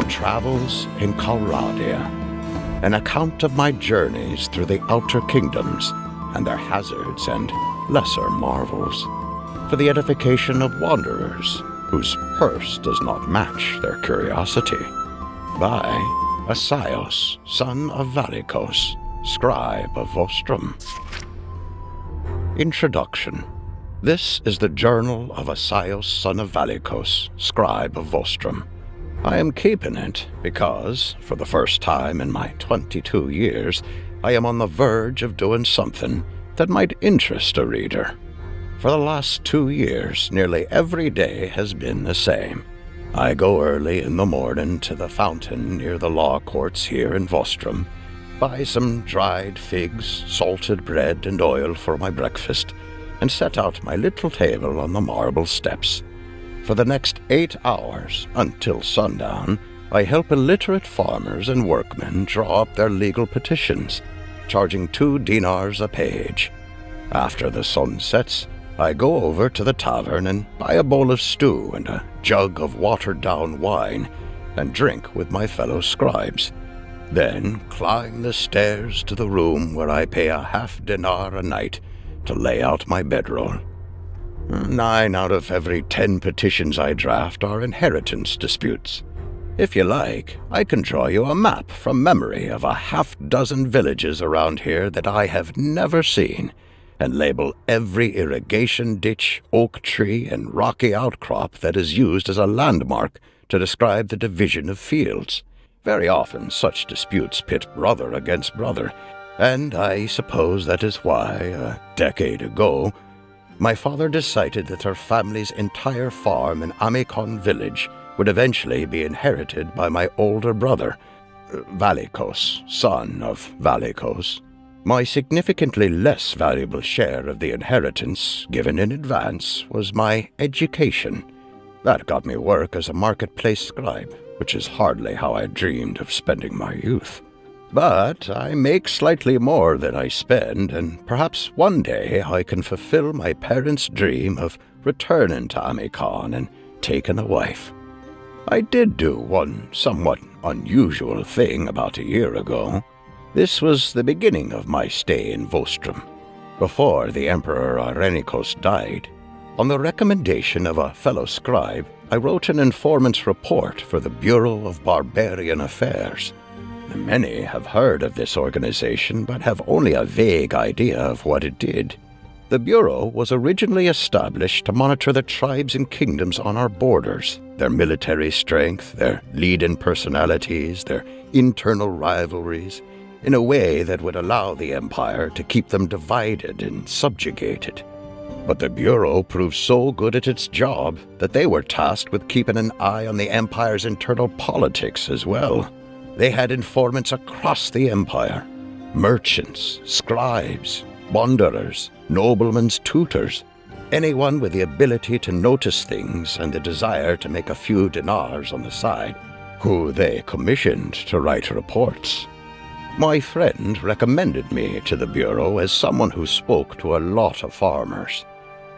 Travels in Calradia, an account of my journeys through the outer kingdoms and their hazards and lesser marvels, for the edification of wanderers whose purse does not match their curiosity, by Asios, son of Valikos, scribe of Vostrum. Introduction. This is the journal of Asios, son of Valikos, scribe of Vostrum. I am keeping it because, for the first time in my 22 years, I am on the verge of doing something that might interest a reader. For the last 2 years, nearly every day has been the same. I go early in the morning to the fountain near the law courts here in Vostrum, buy some dried figs, salted bread, and oil for my breakfast, and set out my little table on the marble steps. For the next 8 hours, until sundown, I help illiterate farmers and workmen draw up their legal petitions, charging 2 dinars a page. After the sun sets, I go over to the tavern and buy a bowl of stew and a jug of watered-down wine, and drink with my fellow scribes. Then climb the stairs to the room where I pay a half dinar a night to lay out my bedroll. 9 out of every 10 petitions I draft are inheritance disputes. If you like, I can draw you a map from memory of a half-dozen villages around here that I have never seen, and label every irrigation ditch, oak tree, and rocky outcrop that is used as a landmark to describe the division of fields. Very often such disputes pit brother against brother, and I suppose that is why, a decade ago, my father decided that our family's entire farm in Amikon village would eventually be inherited by my older brother, Valikos, son of Valikos. My significantly less valuable share of the inheritance, given in advance, was my education. That got me work as a marketplace scribe, which is hardly how I dreamed of spending my youth. But I make slightly more than I spend, and perhaps one day I can fulfill my parents' dream of returning to Amikon and taking a wife. I did do one somewhat unusual thing about a year ago. This was the beginning of my stay in Vostrum. Before the Emperor Arenikos died, on the recommendation of a fellow scribe, I wrote an informant's report for the Bureau of Barbarian Affairs. Many have heard of this organization, but have only a vague idea of what it did. The Bureau was originally established to monitor the tribes and kingdoms on our borders, their military strength, their lead-in personalities, their internal rivalries, in a way that would allow the Empire to keep them divided and subjugated. But the Bureau proved so good at its job that they were tasked with keeping an eye on the Empire's internal politics as well. They had informants across the Empire, merchants, scribes, wanderers, noblemen's tutors, anyone with the ability to notice things and the desire to make a few dinars on the side, who they commissioned to write reports. My friend recommended me to the Bureau as someone who spoke to a lot of farmers.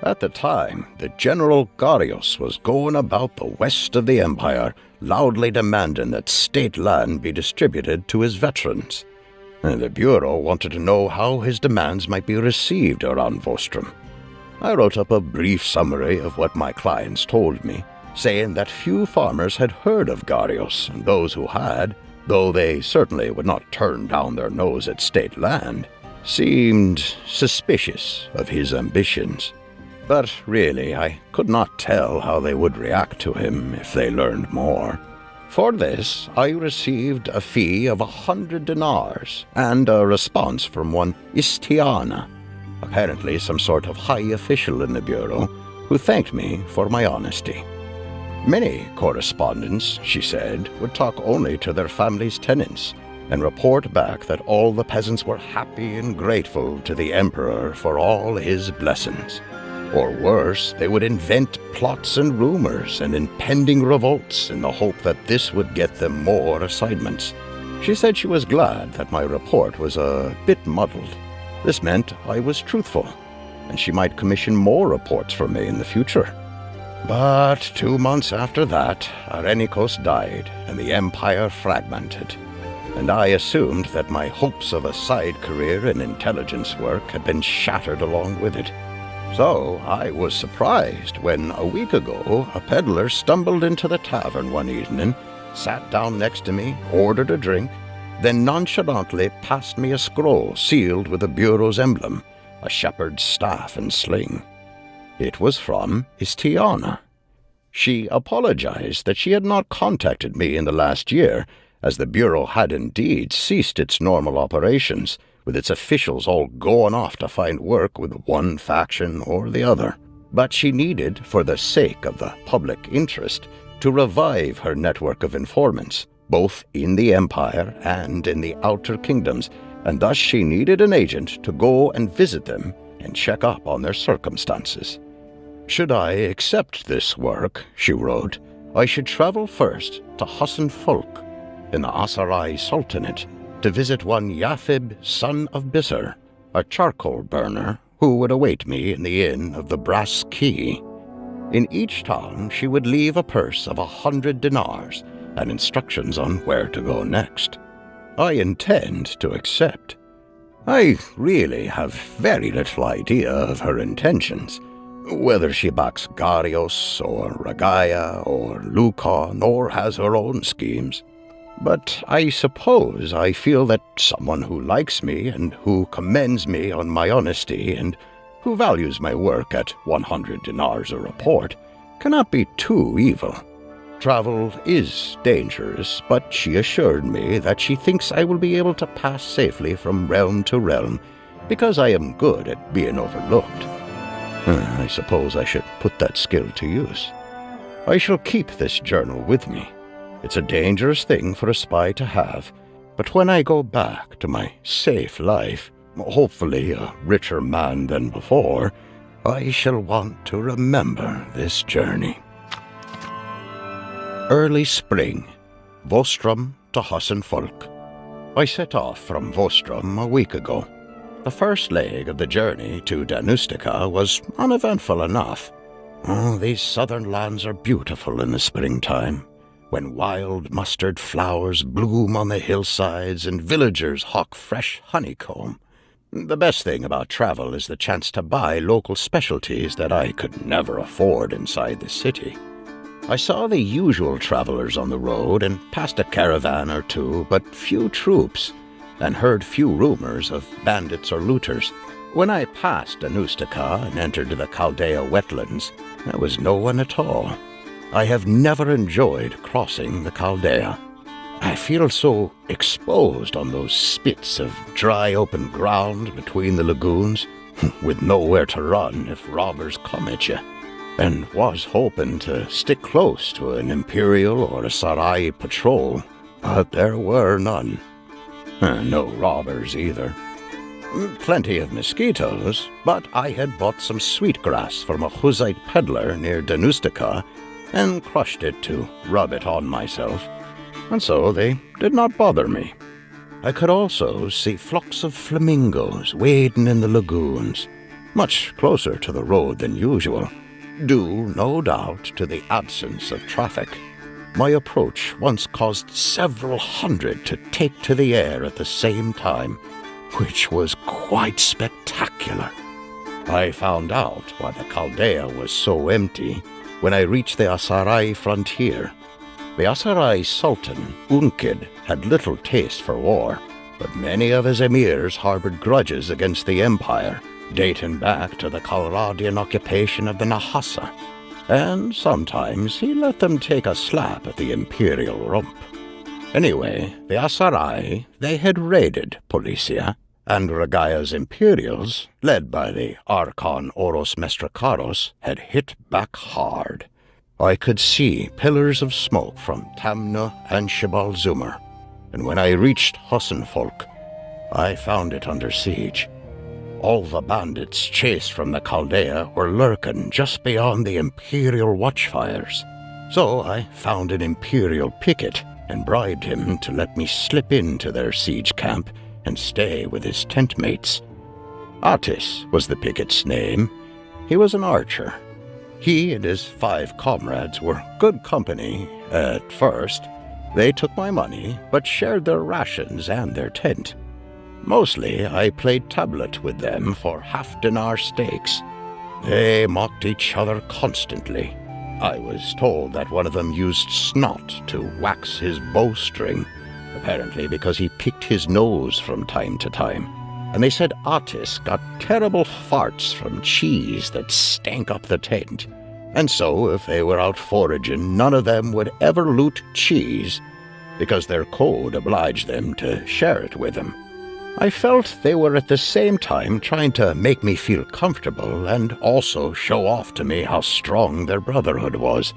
At the time, the General Garios was going about the west of the Empire, loudly demanding that state land be distributed to his veterans. And the Bureau wanted to know how his demands might be received around Vostrum. I wrote up a brief summary of what my clients told me, saying that few farmers had heard of Garios, and those who had, though they certainly would not turn down their nose at state land, seemed suspicious of his ambitions. But really, I could not tell how they would react to him if they learned more. For this, I received a fee of 100 dinars and a response from one Istiana, apparently some sort of high official in the Bureau, who thanked me for my honesty. Many correspondents, she said, would talk only to their family's tenants and report back that all the peasants were happy and grateful to the Emperor for all his blessings. Or worse, they would invent plots and rumors and impending revolts in the hope that this would get them more assignments. She said she was glad that my report was a bit muddled. This meant I was truthful, and she might commission more reports for me in the future. But 2 months after that, Arenikos died and the empire fragmented, and I assumed that my hopes of a side career in intelligence work had been shattered along with it. So I was surprised when, a week ago, a peddler stumbled into the tavern one evening, sat down next to me, ordered a drink, then nonchalantly passed me a scroll sealed with the Bureau's emblem, a shepherd's staff and sling. It was from Istiana. She apologized that she had not contacted me in the last year, as the Bureau had indeed ceased its normal operations, with its officials all going off to find work with one faction or the other. But she needed, for the sake of the public interest, to revive her network of informants, both in the Empire and in the Outer Kingdoms, and thus she needed an agent to go and visit them and check up on their circumstances. Should I accept this work, she wrote, I should travel first to Hassan Folk in the Asarai Sultanate to visit one Yathib, son of Bisr, a charcoal burner who would await me in the inn of the Brass Key. In each town she would leave a purse of 100 dinars and instructions on where to go next. I intend to accept. I really have very little idea of her intentions, whether she backs Garios or Ragaya or Lukon or has her own schemes. But I suppose I feel that someone who likes me and who commends me on my honesty and who values my work at 100 dinars a report cannot be too evil. Travel is dangerous, but she assured me that she thinks I will be able to pass safely from realm to realm because I am good at being overlooked. I suppose I should put that skill to use. I shall keep this journal with me. It's a dangerous thing for a spy to have, but when I go back to my safe life, hopefully a richer man than before, I shall want to remember this journey. Early spring, Vostrom to Hassan Folk. I set off from Vostrom a week ago. The first leg of the journey to Danustica was uneventful enough. These southern lands are beautiful in the springtime, when wild mustard flowers bloom on the hillsides and villagers hawk fresh honeycomb. The best thing about travel is the chance to buy local specialties that I could never afford inside the city. I saw the usual travelers on the road and passed a caravan or two, but few troops, and heard few rumors of bandits or looters. When I passed Danustica and entered the Chaldea wetlands, there was no one at all. I have never enjoyed crossing the Chaldea. I feel so exposed on those spits of dry open ground between the lagoons, with nowhere to run if robbers come at you, and was hoping to stick close to an Imperial or a Sarai patrol, but there were none. No robbers either. Plenty of mosquitoes, but I had bought some sweetgrass from a Huzite peddler near Danustica and crushed it to rub it on myself, and so they did not bother me. I could also see flocks of flamingos wading in the lagoons, much closer to the road than usual, due, no doubt, to the absence of traffic. My approach once caused several hundred to take to the air at the same time, which was quite spectacular. I found out why the Chaldea was so empty when I reached the Asarai frontier. The Asarai Sultan, Unkid, had little taste for war, but many of his emirs harbored grudges against the empire, dating back to the Kalradian occupation of the Nahassa, and sometimes he let them take a slap at the imperial rump. Anyway, the Asarai, they had raided Policia, and Ragaya's Imperials, led by the Archon Oros Mestrakaros, had hit back hard. I could see pillars of smoke from Tamna and Shibal Zumar, and when I reached Hassan Folk, I found it under siege. All the bandits chased from the Chaldea were lurking just beyond the Imperial watchfires, so I found an Imperial picket and bribed him to let me slip into their siege camp and stay with his tentmates. Attis was the picket's name. He was an archer. He and his 5 comrades were good company at first. They took my money, but shared their rations and their tent. Mostly, I played tablet with them for half-dinar stakes. They mocked each other constantly. I was told that one of them used snot to wax his bowstring, apparently because he picked his nose from time to time. And they said Otis got terrible farts from cheese that stank up the tent. And so, if they were out foraging, none of them would ever loot cheese, because their code obliged them to share it with them. I felt they were at the same time trying to make me feel comfortable and also show off to me how strong their brotherhood was.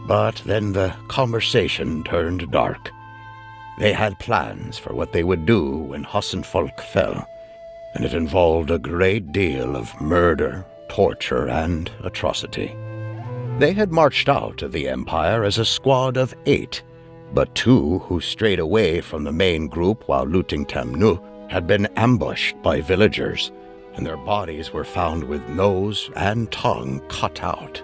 But then the conversation turned dark. They had plans for what they would do when Hassenfolk fell, and it involved a great deal of murder, torture, and atrocity. They had marched out of the Empire as a squad of 8, but 2 who strayed away from the main group while looting Tamnu had been ambushed by villagers, and their bodies were found with nose and tongue cut out.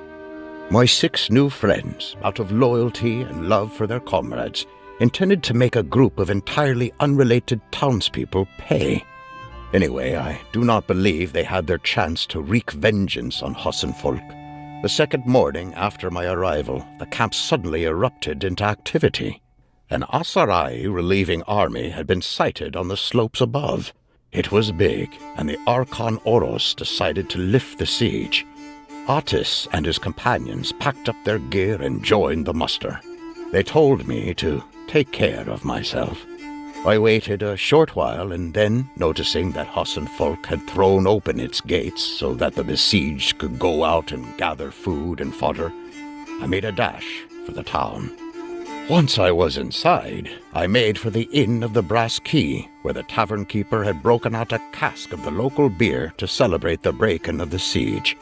My 6 new friends, out of loyalty and love for their comrades, intended to make a group of entirely unrelated townspeople pay. Anyway, I do not believe they had their chance to wreak vengeance on Hassenfolk. The second morning after my arrival, the camp suddenly erupted into activity. An Asarai relieving army had been sighted on the slopes above. It was big, and the Archon Oros decided to lift the siege. Otis and his companions packed up their gear and joined the muster. They told me to take care of myself. I waited a short while, and then, noticing that Hassenfolk had thrown open its gates so that the besieged could go out and gather food and fodder, I made a dash for the town. Once I was inside, I made for the Inn of the Brass Key, where the tavern keeper had broken out a cask of the local beer to celebrate the break-in of the siege.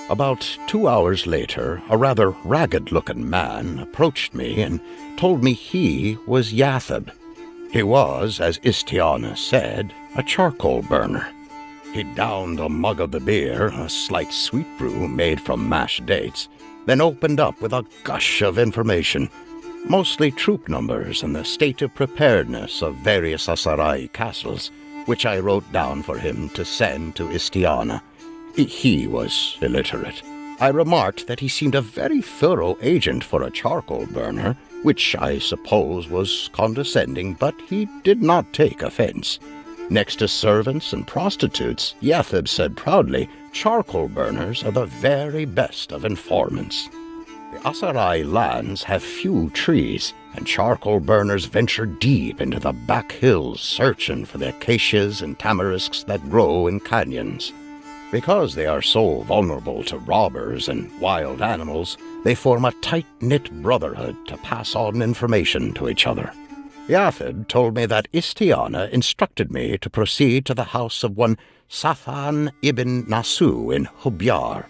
About 2 hours later, a rather ragged-looking man approached me and told me he was Yatheb. He was, as Istiana said, a charcoal burner. He downed a mug of the beer, a slight sweet brew made from mashed dates, then opened up with a gush of information, mostly troop numbers and the state of preparedness of various Asarai castles, which I wrote down for him to send to Istiana. He was illiterate. I remarked that he seemed a very thorough agent for a charcoal burner, which I suppose was condescending, but he did not take offense. Next to servants and prostitutes, Yatheb said proudly, charcoal burners are the very best of informants. The Asarai lands have few trees, and charcoal burners venture deep into the back hills searching for the acacias and tamarisks that grow in canyons. Because they are so vulnerable to robbers and wild animals, they form a tight-knit brotherhood to pass on information to each other. Yatheb told me that Istiana instructed me to proceed to the house of one Safan ibn Nasu in Hubyar,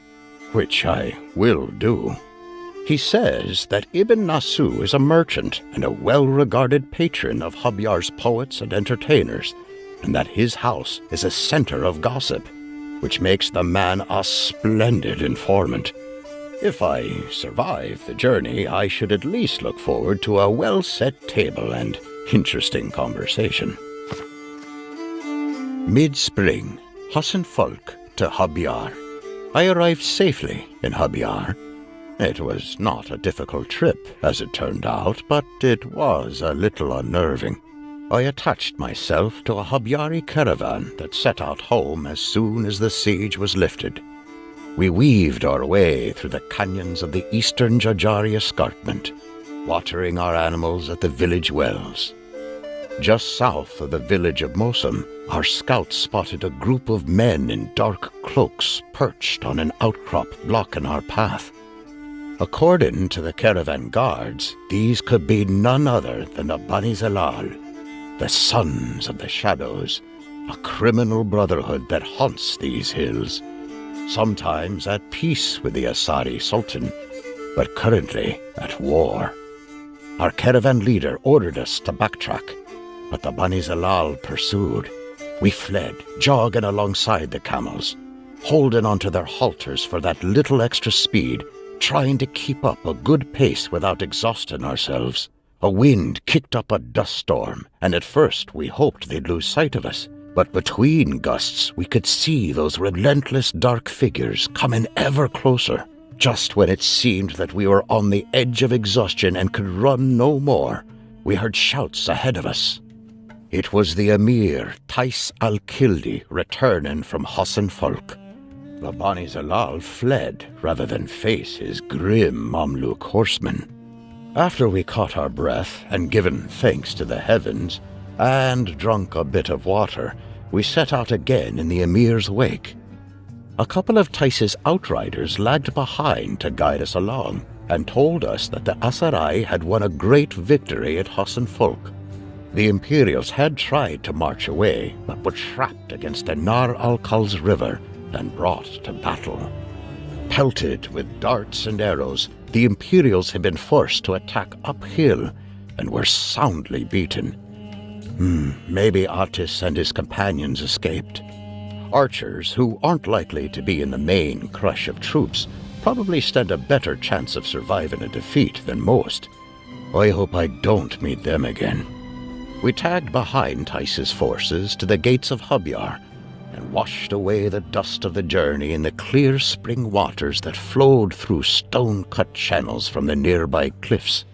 which I will do. He says that Ibn Nasu is a merchant and a well-regarded patron of Hubyar's poets and entertainers, and that his house is a center of gossip, which makes the man a splendid informant. If I survive the journey, I should at least look forward to a well-set table and interesting conversation. Mid-spring, Hassenfolk to Hubyar. I arrived safely in Hubyar. It was not a difficult trip, as it turned out, but it was a little unnerving. I attached myself to a Hubyari caravan that set out home as soon as the siege was lifted. We weaved our way through the canyons of the eastern Jajari escarpment, watering our animals at the village wells. Just south of the village of Mosum, our scouts spotted a group of men in dark cloaks perched on an outcrop blocking our path. According to the caravan guards, these could be none other than the Bani Zalal, the Sons of the Shadows, a criminal brotherhood that haunts these hills, sometimes at peace with the Asari Sultan, but currently at war. Our caravan leader ordered us to backtrack, but the Bani Zalal pursued. We fled, jogging alongside the camels. holding onto their halters for that little extra speed, trying to keep up a good pace without exhausting ourselves. A wind kicked up a dust storm, and at first we hoped they'd lose sight of us. But between gusts, we could see those relentless dark figures coming ever closer. Just when it seemed that we were on the edge of exhaustion and could run no more, we heard shouts ahead of us. It was the Emir Tais al-Kildi returning from Hassan Folk. The Bani Zalal fled rather than face his grim Mamluk horsemen. After we caught our breath and given thanks to the heavens, and drunk a bit of water, we set out again in the Emir's wake. A couple of Tais's outriders lagged behind to guide us along, and told us that the Asarai had won a great victory at Hassan Folk. The Imperials had tried to march away, but were trapped against the Nar al-Khal's river and brought to battle. Pelted with darts and arrows, the Imperials had been forced to attack uphill and were soundly beaten. Maybe Attis and his companions escaped. Archers, who aren't likely to be in the main crush of troops, probably stand a better chance of surviving a defeat than most. I hope I don't meet them again. We tagged behind Tais's forces to the gates of Hubyar and washed away the dust of the journey in the clear spring waters that flowed through stone-cut channels from the nearby cliffs.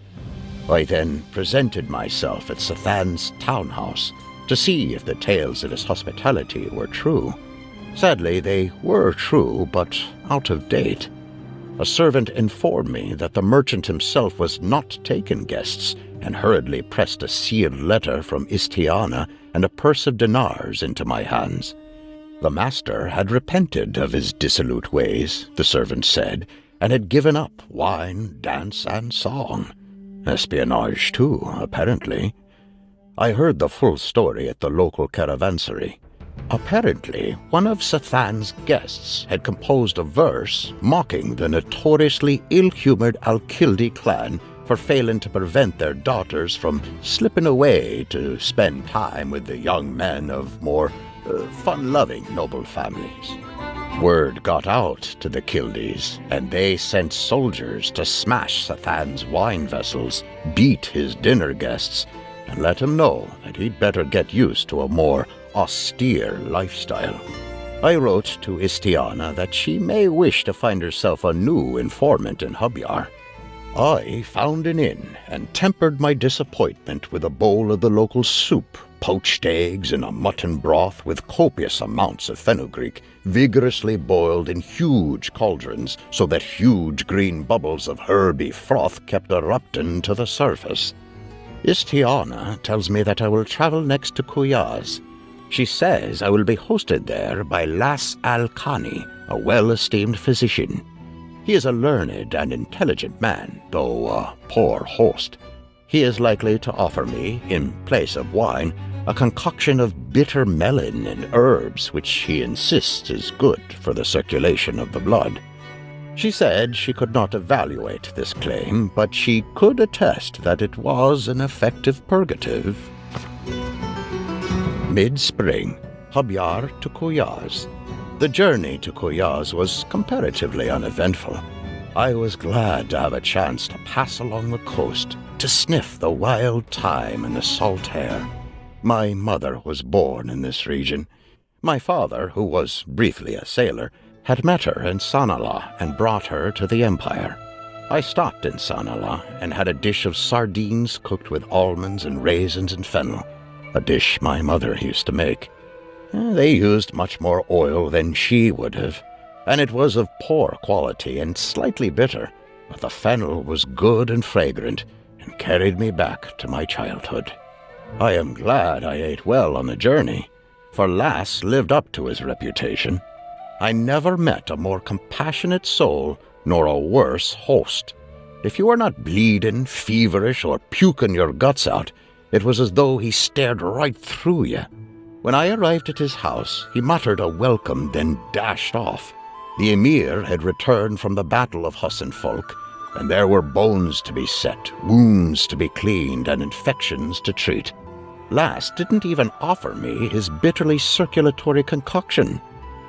I then presented myself at Sathan's townhouse to see if the tales of his hospitality were true. Sadly, they were true, but out of date. A servant informed me that the merchant himself was not taking guests, and hurriedly pressed a sealed letter from Istiana and a purse of dinars into my hands. The master had repented of his dissolute ways, the servant said, and had given up wine, dance, and song. Espionage, too, apparently. I heard the full story at the local caravansary. Apparently, one of Sathan's guests had composed a verse mocking the notoriously ill-humored Al-Kildi clan for failing to prevent their daughters from slipping away to spend time with the young men of more fun-loving noble families. Word got out to the Kildis, and they sent soldiers to smash Sathan's wine vessels, beat his dinner guests, and let him know that he'd better get used to a more austere lifestyle. I wrote to Istiana that she may wish to find herself a new informant in Hubyar. I found an inn and tempered my disappointment with a bowl of the local soup, poached eggs, and a mutton broth with copious amounts of fenugreek, vigorously boiled in huge cauldrons so that huge green bubbles of herby froth kept erupting to the surface. Istiana tells me that I will travel next to Kuyaz. She says I will be hosted there by Las Al-Khani, a well-esteemed physician. He is a learned and intelligent man, though a poor host. He is likely to offer me, in place of wine, a concoction of bitter melon and herbs which he insists is good for the circulation of the blood. She said she could not evaluate this claim, but she could attest that it was an effective purgative. Mid-spring, Hubyar to Kuyaz. The journey to Kuyaz was comparatively uneventful. I was glad to have a chance to pass along the coast, to sniff the wild thyme and the salt air. My mother was born in this region. My father, who was briefly a sailor, had met her in Sanala and brought her to the Empire. I stopped in Sanala and had a dish of sardines cooked with almonds and raisins and fennel, a dish my mother used to make. They used much more oil than she would have, and it was of poor quality and slightly bitter, but the fennel was good and fragrant and carried me back to my childhood. I am glad I ate well on the journey, for Lass lived up to his reputation. I never met a more compassionate soul nor a worse host. If you were not bleeding, feverish, or puking your guts out, it was as though he stared right through you. When I arrived at his house, he muttered a welcome, then dashed off. The Emir had returned from the Battle of Hassan Folk, and there were bones to be set, wounds to be cleaned, and infections to treat. Lass didn't even offer me his bitterly circulatory concoction.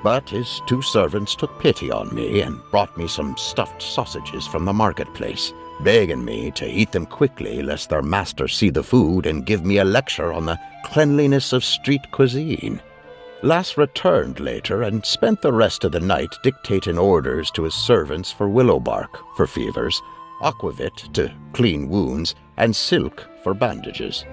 But his 2 servants took pity on me and brought me some stuffed sausages from the marketplace, begging me to eat them quickly lest their master see the food and give me a lecture on the cleanliness of street cuisine. Lass returned later and spent the rest of the night dictating orders to his servants for willow bark for fevers, aquavit to clean wounds, and silk for bandages.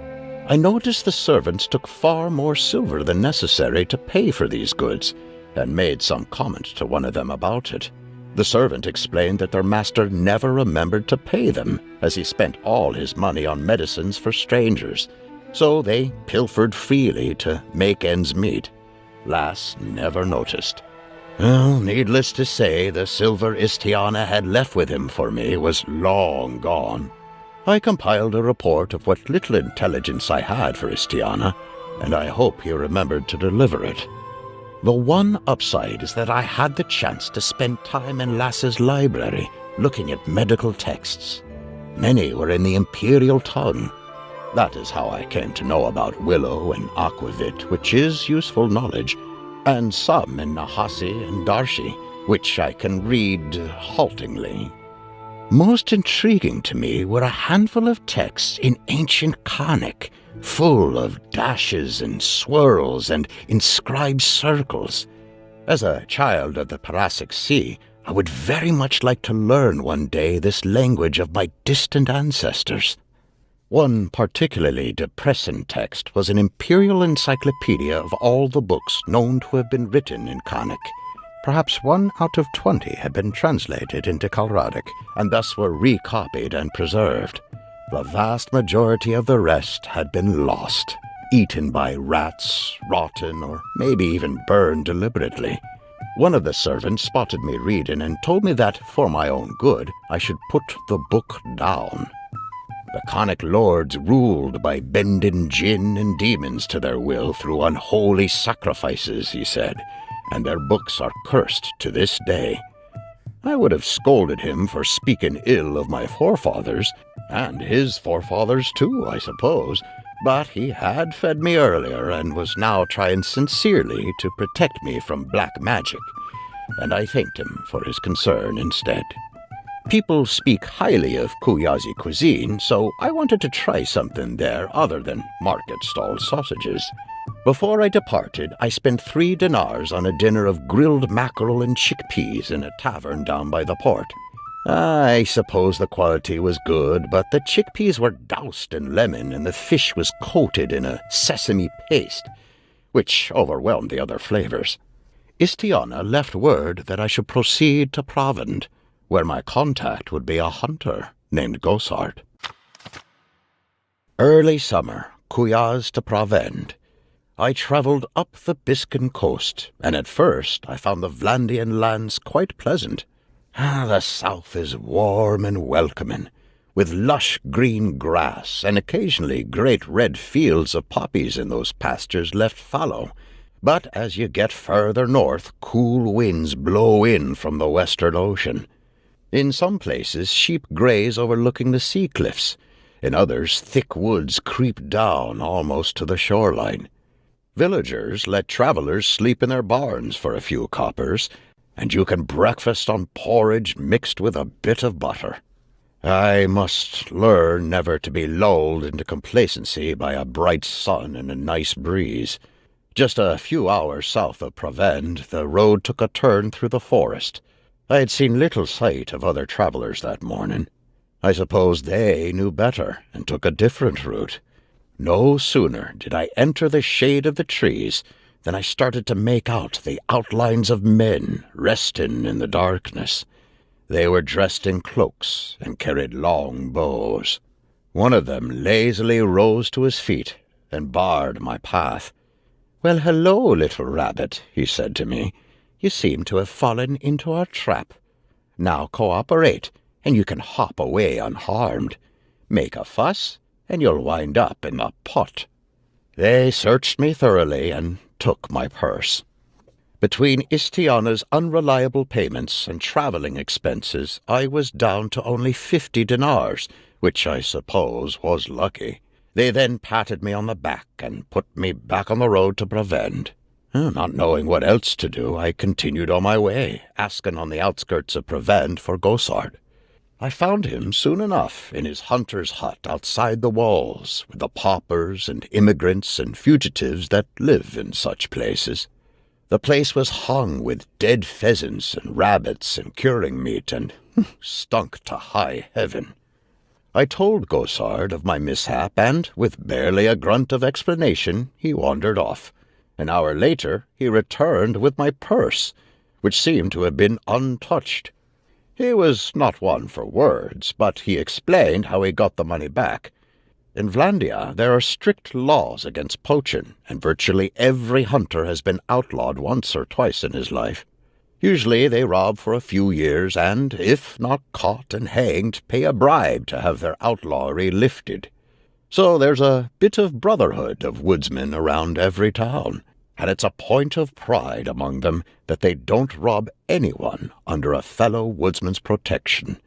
I noticed the servants took far more silver than necessary to pay for these goods, and made some comment to one of them about it. The servant explained that their master never remembered to pay them, as he spent all his money on medicines for strangers, so they pilfered freely to make ends meet. Lass never noticed. Well, needless to say, the silver Istiana had left with him for me was long gone. I compiled a report of what little intelligence I had for Istiana, and I hope he remembered to deliver it. The one upside is that I had the chance to spend time in Lass's library, looking at medical texts. Many were in the imperial tongue. That is how I came to know about willow and aquavit, which is useful knowledge, and some in Nahasi and Darshi, which I can read haltingly. Most intriguing to me were a handful of texts in ancient Conic, full of dashes and swirls and inscribed circles. As a child of the Parasic Sea, I would very much like to learn one day this language of my distant ancestors. One particularly depressing text was an imperial encyclopedia of all the books known to have been written in Conic. Perhaps 1 out of 20 had been translated into Calradic, and thus were recopied and preserved. The vast majority of the rest had been lost, eaten by rats, rotten, or maybe even burned deliberately. One of the servants spotted me reading and told me that, for my own good, I should put the book down. The Conic lords ruled by bending jinn and demons to their will through unholy sacrifices, he said, and their books are cursed to this day. I would have scolded him for speaking ill of my forefathers, and his forefathers too, I suppose, but he had fed me earlier and was now trying sincerely to protect me from black magic, and I thanked him for his concern instead. People speak highly of Kuyazi cuisine, so I wanted to try something there other than market-stall sausages. Before I departed, I spent 3 dinars on a dinner of grilled mackerel and chickpeas in a tavern down by the port. I suppose the quality was good, but the chickpeas were doused in lemon and the fish was coated in a sesame paste, which overwhelmed the other flavors. Istiana left word that I should proceed to Provend, where my contact would be a hunter named Gosart. Early summer, Kuyaz to Provend. I travelled up the Biscan coast, and at first I found the Vlandian lands quite pleasant. The south is warm and welcoming, with lush green grass and occasionally great red fields of poppies in those pastures left fallow. But as you get further north, cool winds blow in from the western ocean. In some places, sheep graze overlooking the sea cliffs. In others, thick woods creep down almost to the shoreline. Villagers let travelers sleep in their barns for a few coppers, and you can breakfast on porridge mixed with a bit of butter. I must learn never to be lulled into complacency by a bright sun and a nice breeze. Just a few hours south of Provend, the road took a turn through the forest. I had seen little sight of other travelers that morning. I suppose they knew better and took a different route. No sooner did I enter the shade of the trees than I started to make out the outlines of men resting in the darkness. They were dressed in cloaks and carried long bows. One of them lazily rose to his feet and barred my path. "Well, hello, little rabbit," he said to me. "You seem to have fallen into our trap. Now cooperate, and you can hop away unharmed. Make a fuss, and you'll wind up in the pot." They searched me thoroughly and took my purse. Between Istiana's unreliable payments and travelling expenses, I was down to only 50 dinars, which I suppose was lucky. They then patted me on the back and put me back on the road to Provend. Not knowing what else to do, I continued on my way, asking on the outskirts of Prevent for Gosard. I found him soon enough in his hunter's hut outside the walls, with the paupers and immigrants and fugitives that live in such places. The place was hung with dead pheasants and rabbits and curing meat, and stunk to high heaven. I told Gosard of my mishap, and, with barely a grunt of explanation, he wandered off. An hour later he returned with my purse, which seemed to have been untouched. He was not one for words, but he explained how he got the money back. In Vlandia there are strict laws against poaching, and virtually every hunter has been outlawed once or twice in his life. Usually they rob for a few years and, if not caught and hanged, pay a bribe to have their outlawry lifted. So there's a bit of brotherhood of woodsmen around every town, and it's a point of pride among them that they don't rob anyone under a fellow woodsman's protection.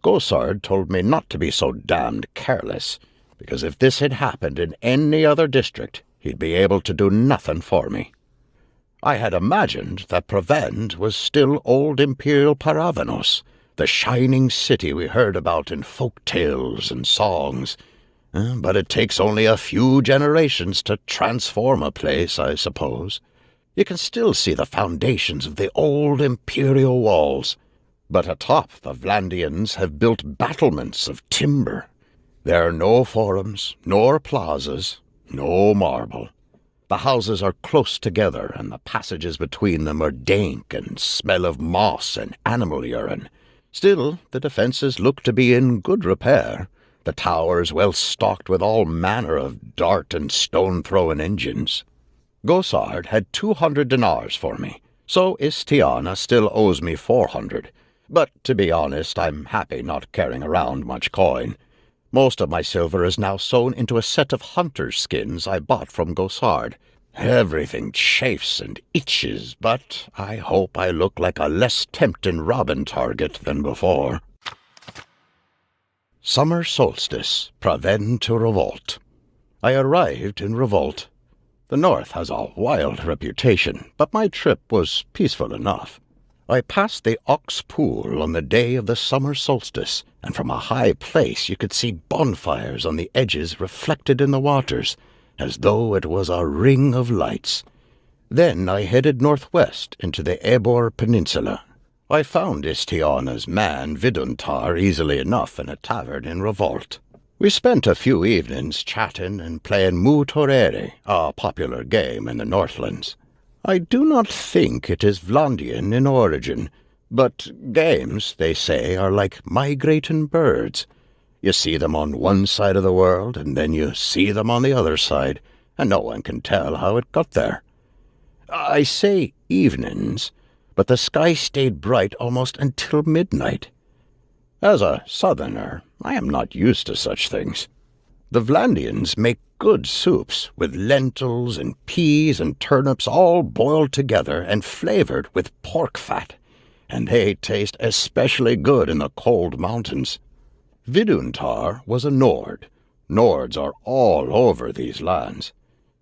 Gosard told me not to be so damned careless, because if this had happened in any other district, he'd be able to do nothing for me. I had imagined that Prevent was still old Imperial Paravanos, the shining city we heard about in folk tales and songs. But it takes only a few generations to transform a place, I suppose. You can still see the foundations of the old imperial walls, but atop the Vlandians have built battlements of timber. There are no forums, nor plazas, no marble. The houses are close together, and the passages between them are dank and smell of moss and animal urine. Still, the defences look to be in good repair. The towers well stocked with all manner of dart and stone-throwing engines. Gosard had 200 dinars for me, so Istiana still owes me 400. But, to be honest, I'm happy not carrying around much coin. Most of my silver is now sewn into a set of hunter's skins I bought from Gosard. Everything chafes and itches, but I hope I look like a less tempting robin target than before. Summer solstice, Prevent to Revolt. I arrived in Revolt. The north has a wild reputation, but my trip was peaceful enough. I passed the Ox Pool on the day of the summer solstice, and from a high place you could see bonfires on the edges reflected in the waters, as though it was a ring of lights. Then I headed northwest into the Ebor Peninsula. I found Istiana's man Viduntar easily enough in a tavern in Revolt. We spent a few evenings chatting and playing Mu Torere, a popular game in the Northlands. I do not think it is Vlandian in origin, but games, they say, are like migrating birds. You see them on one side of the world, and then you see them on the other side, and no one can tell how it got there. I say evenings, but the sky stayed bright almost until midnight. As a southerner, I am not used to such things. The Vlandians make good soups, with lentils and peas and turnips all boiled together and flavored with pork fat, and they taste especially good in the cold mountains. Viduntar was a Nord. Nords are all over these lands.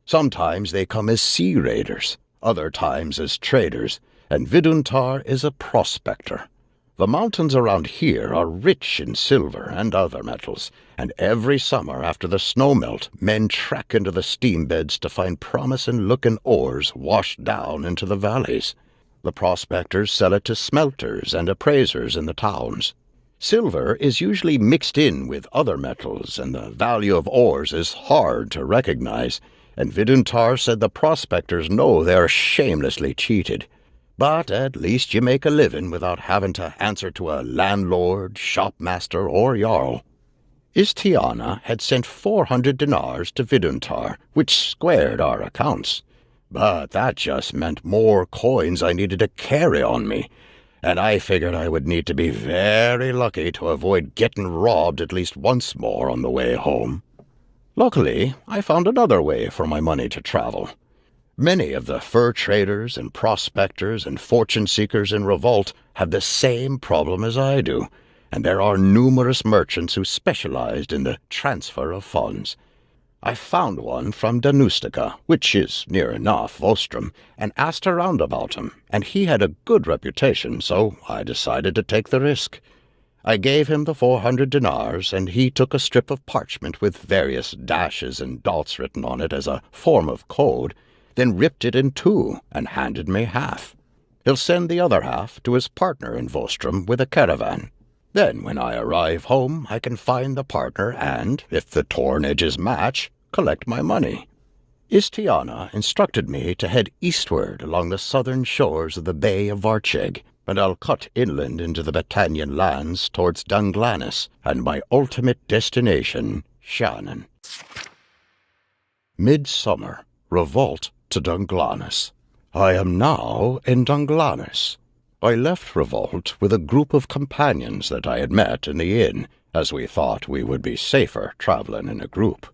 Sometimes they come as sea raiders, other times as traders, and Viduntar is a prospector. The mountains around here are rich in silver and other metals, and every summer after the snow melt, men trek into the steam beds to find promising-looking ores washed down into the valleys. The prospectors sell it to smelters and appraisers in the towns. Silver is usually mixed in with other metals, and the value of ores is hard to recognize, and Viduntar said the prospectors know they are shamelessly cheated. But at least you make a living without having to answer to a landlord, shopmaster, or jarl. Istiana had sent 400 dinars to Viduntar, which squared our accounts. But that just meant more coins I needed to carry on me, and I figured I would need to be very lucky to avoid getting robbed at least once more on the way home. Luckily, I found another way for my money to travel. Many of the fur traders and prospectors and fortune-seekers in Revolt have the same problem as I do, and there are numerous merchants who specialized in the transfer of funds. I found one from Danustica, which is near enough Vostrum, and asked around about him, and he had a good reputation, so I decided to take the risk. I gave him the 400 dinars, and he took a strip of parchment with various dashes and dots written on it as a form of code, then ripped it in two and handed me half. He'll send the other half to his partner in Vostrum with a caravan. Then, when I arrive home, I can find the partner and, if the torn edges match, collect my money. Istiana instructed me to head eastward along the southern shores of the Bay of Varcheg, and I'll cut inland into the Battanian lands towards Dunglanis and my ultimate destination, Shannon. Midsummer. Revolt to Dunglanis. I am now in Dunglanis. I left Revolt with a group of companions that I had met in the inn, as we thought we would be safer traveling in a group.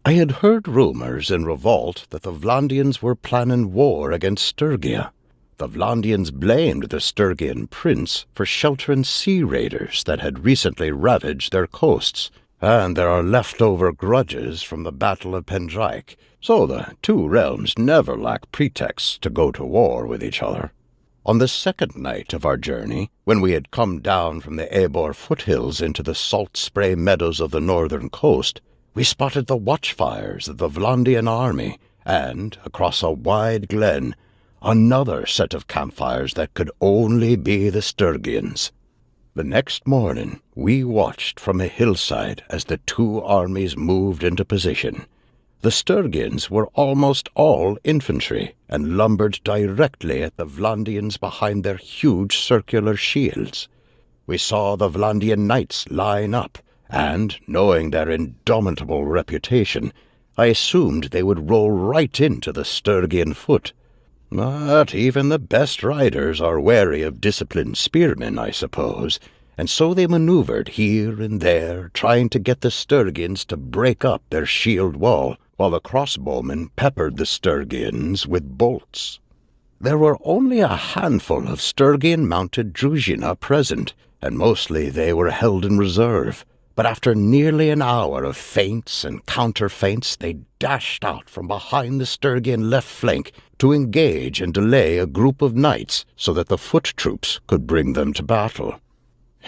I had heard rumors in Revolt that the Vlandians were planning war against Sturgia. The Vlandians blamed the Sturgian prince for sheltering sea raiders that had recently ravaged their coasts, and there are leftover grudges from the Battle of Pendraic, so the two realms never lack pretexts to go to war with each other. On the second night of our journey, when we had come down from the Ebor foothills into the salt spray meadows of the northern coast, we spotted the watchfires of the Vlandian army, and, across a wide glen, another set of campfires that could only be the Sturgians. The next morning, we watched from a hillside as the two armies moved into position. The Sturgians were almost all infantry, and lumbered directly at the Vlandians behind their huge circular shields. We saw the Vlandian knights line up, and, knowing their indomitable reputation, I assumed they would roll right into the Sturgian foot. But even the best riders are wary of disciplined spearmen, I suppose, and so they maneuvered here and there, trying to get the Sturgians to break up their shield wall, while the crossbowmen peppered the Sturgians with bolts. There were only a handful of Sturgian-mounted druzhina present, and mostly they were held in reserve. But after nearly an hour of feints and counter-feints, they dashed out from behind the Sturgian left flank to engage and delay a group of knights so that the foot troops could bring them to battle.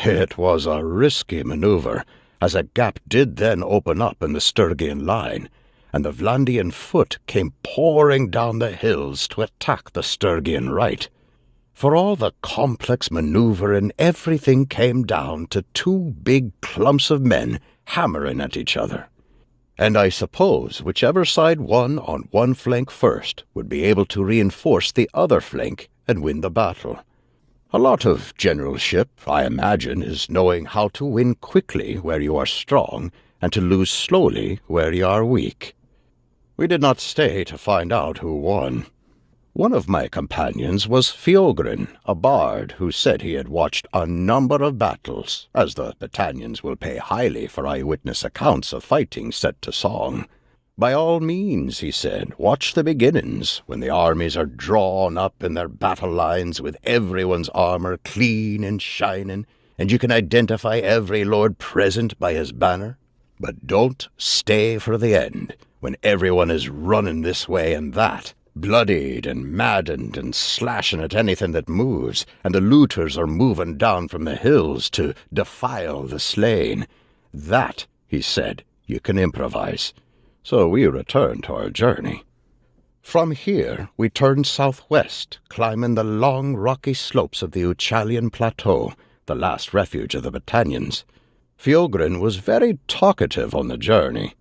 It was a risky maneuver, as a gap did then open up in the Sturgian line, and the Vlandian foot came pouring down the hills to attack the Sturgian right. For all the complex maneuvering, everything came down to two big clumps of men hammering at each other. And I suppose whichever side won on one flank first would be able to reinforce the other flank and win the battle. A lot of generalship, I imagine, is knowing how to win quickly where you are strong and to lose slowly where you are weak. We did not stay to find out who won. One of my companions was Fiogrin, a bard who said he had watched a number of battles, as the Battanians will pay highly for eyewitness accounts of fighting set to song. By all means, he said, watch the beginnings, when the armies are drawn up in their battle lines with everyone's armor clean and shining, and you can identify every lord present by his banner. But don't stay for the end, when everyone is running this way and that, bloodied and maddened and slashing at anything that moves, and the looters are moving down from the hills to defile the slain. That, he said, you can improvise. So we returned to our journey. From here we turned southwest, climbing the long rocky slopes of the Uchalian Plateau, the last refuge of the Battanians. Fiogrin was very talkative on the journey.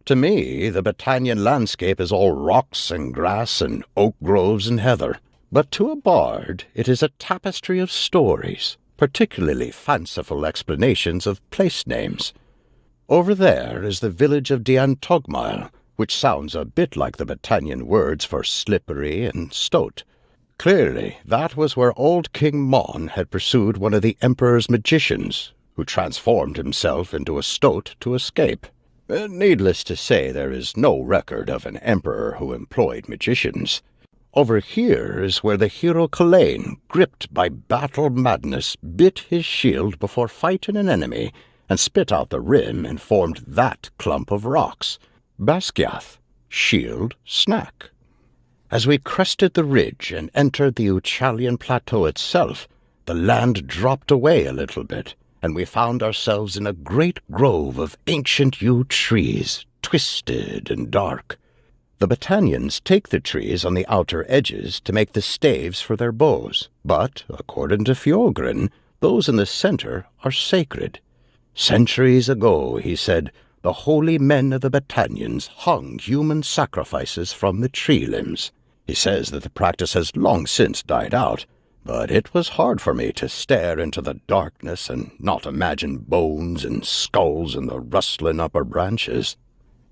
To me, the Battanian landscape is all rocks and grass and oak groves and heather, but to a bard it is a tapestry of stories, particularly fanciful explanations of place names. Over there is the village of Diantogmile, which sounds a bit like the Battanian words for slippery and stoat. Clearly, that was where old King Mon had pursued one of the Emperor's magicians, who transformed himself into a stoat to escape. Needless to say, there is no record of an emperor who employed magicians. Over here is where the hero Kalain, gripped by battle madness, bit his shield before fighting an enemy, and spit out the rim and formed that clump of rocks. Basquiat, shield, snack. As we crested the ridge and entered the Uchalian plateau itself, the land dropped away a little bit, and we found ourselves in a great grove of ancient yew trees, twisted and dark. The Battanians take the trees on the outer edges to make the staves for their bows, but, according to Fjorgren, those in the center are sacred. Centuries ago, he said, the holy men of the Battanians hung human sacrifices from the tree limbs. He says that the practice has long since died out, but it was hard for me to stare into the darkness and not imagine bones and skulls in the rustling upper branches.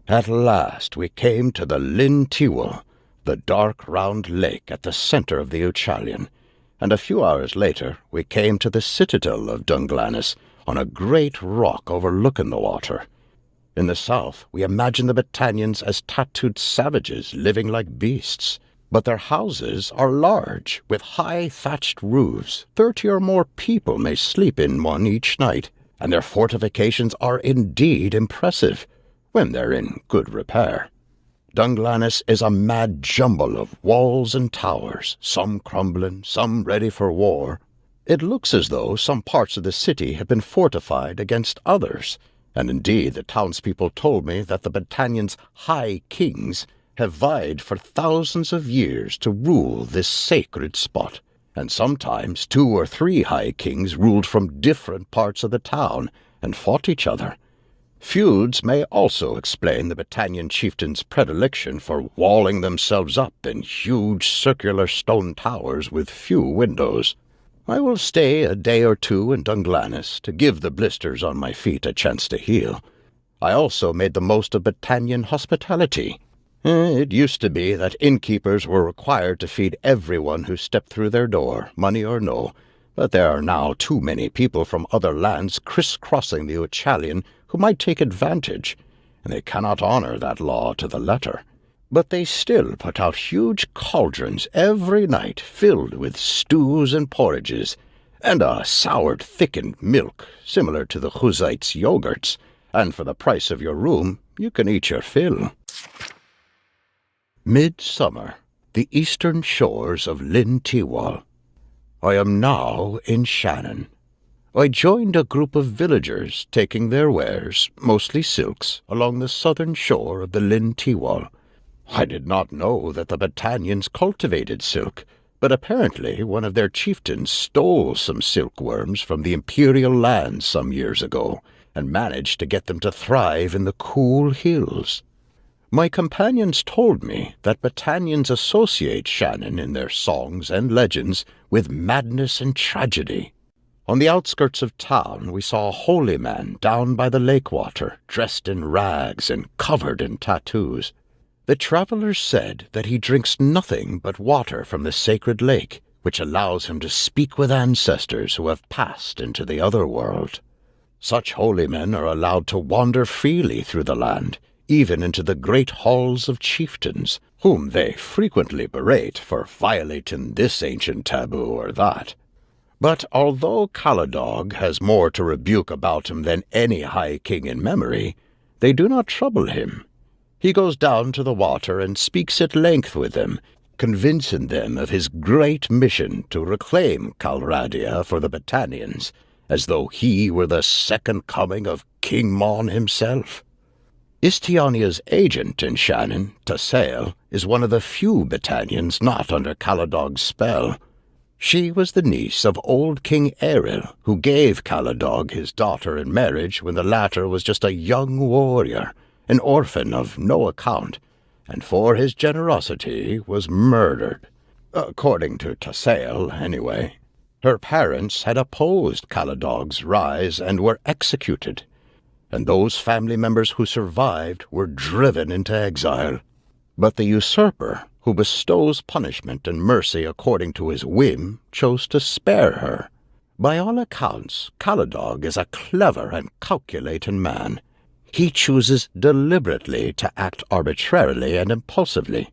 At last we came to the Lyn Tiwel, the dark round lake at the center of the Uchalian, and a few hours later we came to the citadel of Dunglanis on a great rock overlooking the water. In the south we imagine the Battanians as tattooed savages living like beasts, but their houses are large, with high thatched roofs. 30 or more people may sleep in one each night, and their fortifications are indeed impressive, when they're in good repair. Dunglanis is a mad jumble of walls and towers, some crumbling, some ready for war. It looks as though some parts of the city have been fortified against others, and indeed the townspeople told me that the Battanians' high kings have vied for thousands of years to rule this sacred spot, and sometimes 2 or 3 high kings ruled from different parts of the town and fought each other. Feuds may also explain the Battanian chieftains' predilection for walling themselves up in huge circular stone towers with few windows. I will stay a day or 2 in Dunglanis to give the blisters on my feet a chance to heal. I also made the most of Battanian hospitality. It used to be that innkeepers were required to feed everyone who stepped through their door, money or no, but there are now too many people from other lands crisscrossing the Uchalian who might take advantage, and they cannot honor that law to the letter. But they still put out huge cauldrons every night filled with stews and porridges, and a soured thickened milk similar to the Hussites' yogurts, and for the price of your room you can eat your fill. Midsummer, the eastern shores of Lyn Tiwel. I am now in Shannon. I joined a group of villagers taking their wares, mostly silks, along the southern shore of the Lyn Tiwel. I did not know that the Battanians cultivated silk, but apparently one of their chieftains stole some silkworms from the imperial lands some years ago, and managed to get them to thrive in the cool hills. My companions told me that Battanians associate Shannon in their songs and legends with madness and tragedy. On the outskirts of town we saw a holy man down by the lake water, dressed in rags and covered in tattoos. The travelers said that he drinks nothing but water from the sacred lake, which allows him to speak with ancestors who have passed into the other world. Such holy men are allowed to wander freely through the land, even into the great halls of chieftains, whom they frequently berate for violating this ancient taboo or that. But although Caladog has more to rebuke about him than any high king in memory, they do not trouble him. He goes down to the water and speaks at length with them, convincing them of his great mission to reclaim Calradia for the Battanians, as though he were the second coming of King Mon himself. Istiania's agent in Shannon, Tassail, is one of the few Battanians not under Caladog's spell. She was the niece of old King Eril, who gave Caladog his daughter in marriage when the latter was just a young warrior, an orphan of no account, and for his generosity was murdered. According to Tassail, anyway. Her parents had opposed Caladog's rise and were executed, and those family members who survived were driven into exile. But the usurper, who bestows punishment and mercy according to his whim, chose to spare her. By all accounts, Caladog is a clever and calculating man. He chooses deliberately to act arbitrarily and impulsively,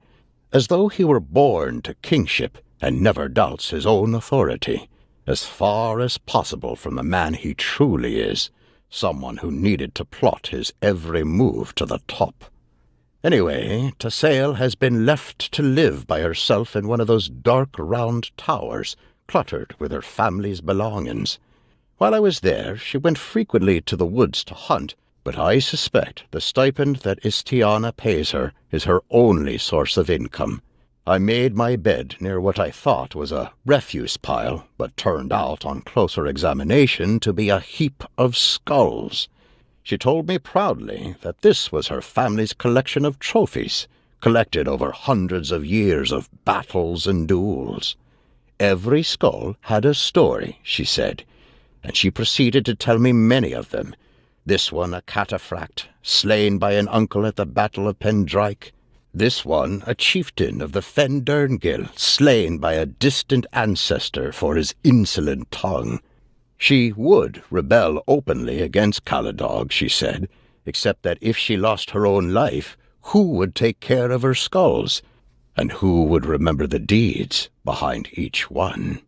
as though he were born to kingship, and never doubts his own authority, as far as possible from the man he truly is, someone who needed to plot his every move to the top. Anyway, Tassail has been left to live by herself in one of those dark round towers, cluttered with her family's belongings. While I was there, she went frequently to the woods to hunt, but I suspect the stipend that Istiana pays her is her only source of income. I made my bed near what I thought was a refuse pile, but turned out on closer examination to be a heap of skulls. She told me proudly that this was her family's collection of trophies, collected over hundreds of years of battles and duels. Every skull had a story, she said, and she proceeded to tell me many of them. This one a cataphract, slain by an uncle at the Battle of Pendraic. This one a chieftain of the Fenderngill, slain by a distant ancestor for his insolent tongue. She would rebel openly against Caladog, she said, except that if she lost her own life, who would take care of her skulls? And who would remember the deeds behind each one?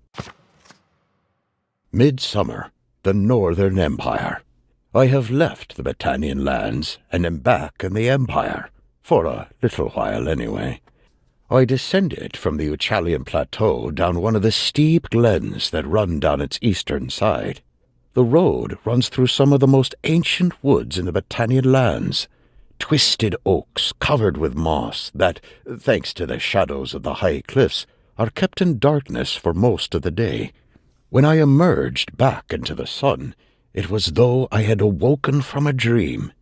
Midsummer, the Northern Empire. I have left the Battanian lands and am back in the Empire, for a little while anyway. I descended from the Uchalian Plateau down one of the steep glens that run down its eastern side. The road runs through some of the most ancient woods in the Battanian lands, twisted oaks covered with moss that, thanks to the shadows of the high cliffs, are kept in darkness for most of the day. When I emerged back into the sun, it was as though I had awoken from a dream.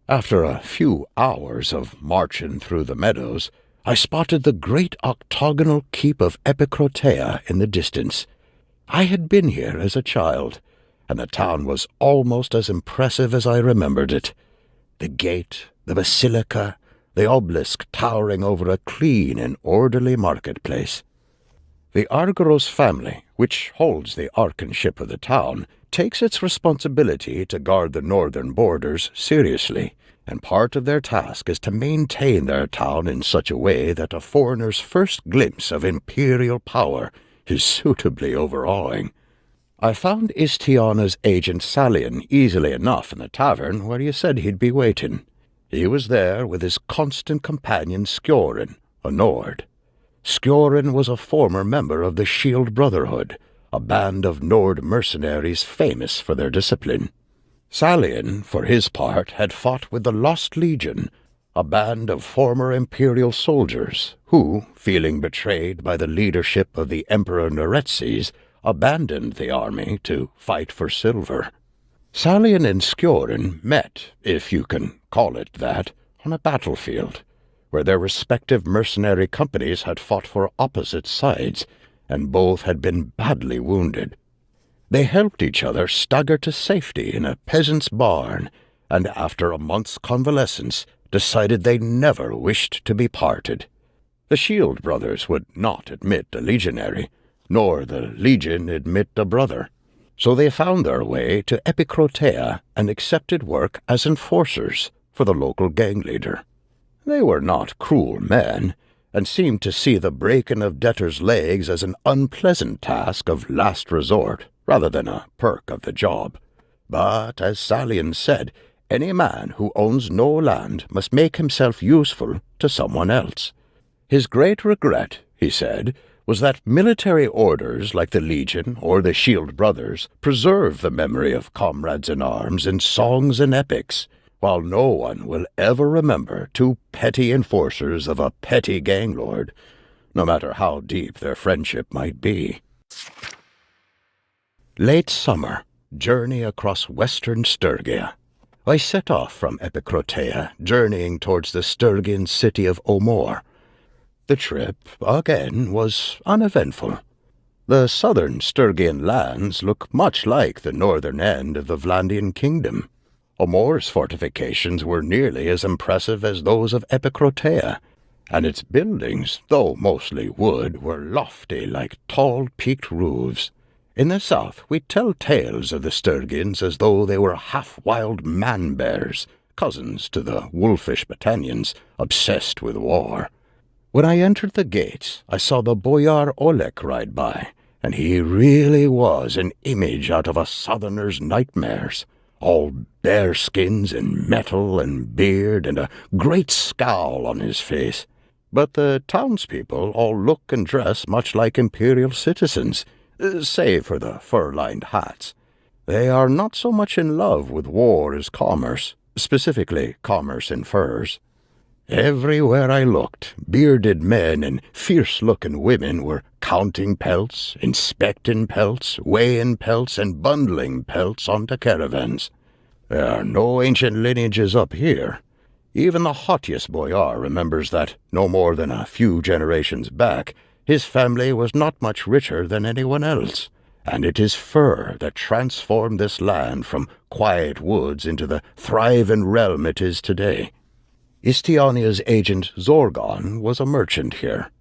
After a few hours of marching through the meadows, I spotted the great octagonal keep of Epicrotea in the distance. I had been here as a child, and the town was almost as impressive as I remembered it. The gate, the basilica, the obelisk towering over a clean and orderly marketplace. The Argyros family, which holds the archonship of the town, takes its responsibility to guard the northern borders seriously, and part of their task is to maintain their town in such a way that a foreigner's first glimpse of imperial power is suitably overawing. I found Istiana's agent Salian easily enough in the tavern where he said he'd be waiting. He was there with his constant companion Skjorin, a Nord. Skjorin was a former member of the Shield Brotherhood, a band of Nord mercenaries famous for their discipline. Salian, for his part, had fought with the Lost Legion, a band of former imperial soldiers who, feeling betrayed by the leadership of the Emperor Neretzes, abandoned the army to fight for silver. Salian and Skjorin met, if you can call it that, on a battlefield, where their respective mercenary companies had fought for opposite sides, and both had been badly wounded. They helped each other stagger to safety in a peasant's barn, and after a month's convalescence decided they never wished to be parted. The Shield brothers would not admit a legionary, nor the Legion admit a brother, so they found their way to Epicrotea and accepted work as enforcers for the local gang leader. They were not cruel men, and seemed to see the breaking of debtors' legs as an unpleasant task of last resort, rather than a perk of the job. But, as Salian said, any man who owns no land must make himself useful to someone else. His great regret, he said, was that military orders like the Legion or the Shield Brothers preserve the memory of comrades in arms in songs and epics, while no one will ever remember two petty enforcers of a petty gang lord, no matter how deep their friendship might be. Late summer, journey across western Sturgia. I set off from Epicrotea, journeying towards the Sturgian city of Omor. The trip, again, was uneventful. The southern Sturgian lands look much like the northern end of the Vlandian kingdom. Omor's fortifications were nearly as impressive as those of Epicrotea, and its buildings, though mostly wood, were lofty like tall peaked roofs. In the south we tell tales of the Sturgians as though they were half-wild man-bears, cousins to the wolfish Battanians, obsessed with war. When I entered the gates, I saw the Boyar Olek ride by, and he really was an image out of a southerner's nightmares. all bearskins and metal and beard and a great scowl on his face. But the townspeople all look and dress much like imperial citizens, save for the fur-lined hats. They are not so much in love with war as commerce, specifically commerce in furs. Everywhere I looked, bearded men and fierce-looking women were counting pelts, inspecting pelts, weighing pelts, and bundling pelts onto caravans. There are no ancient lineages up here. Even the haughtiest boyar remembers that, no more than a few generations back, his family was not much richer than anyone else, and it is fur that transformed this land from quiet woods into the thriving realm it is today. Istiania's agent Zorgon was a merchant here.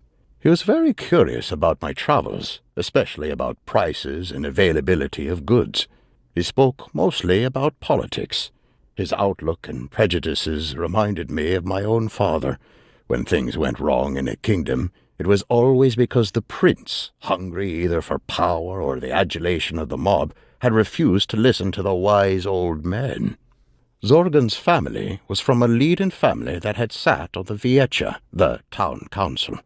He was very curious about my travels, especially about prices and availability of goods. He spoke mostly about politics. His outlook and prejudices reminded me of my own father. When things went wrong in a kingdom, it was always because the prince, hungry either for power or the adulation of the mob, had refused to listen to the wise old men. Zorgan's family was from a leading family that had sat on the Vieccia, the town council.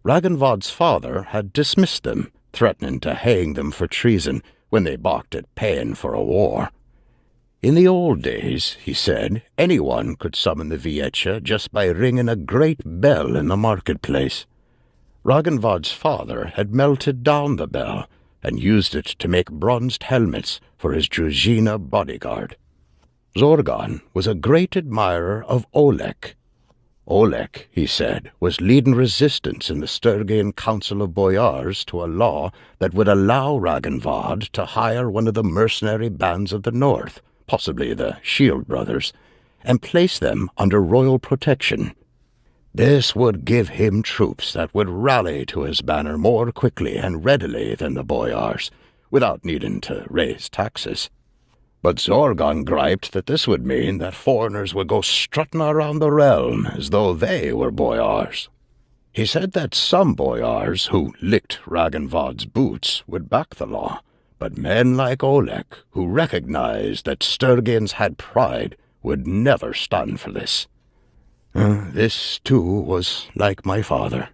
Ragnvald's father had dismissed them, threatening to hang them for treason when they balked at paying for a war. In the old days, he said, anyone could summon the Vieccia just by ringing a great bell in the marketplace. Ragnvald's father had melted down the bell and used it to make bronzed helmets for his Druzhina bodyguard. Zorgan was a great admirer of Olek. Olek, he said, was leading resistance in the Sturgian Council of Boyars to a law that would allow Ragnvald to hire one of the mercenary bands of the north, possibly the Shield Brothers, and place them under royal protection. This would give him troops that would rally to his banner more quickly and readily than the boyars, without needing to raise taxes. But Zorgan griped that this would mean that foreigners would go strutting around the realm as though they were boyars. He said that some boyars who licked Ragnvald's boots would back the law, but men like Olek, who recognized that Sturgians had pride, would never stand for this. This, too, was like my father.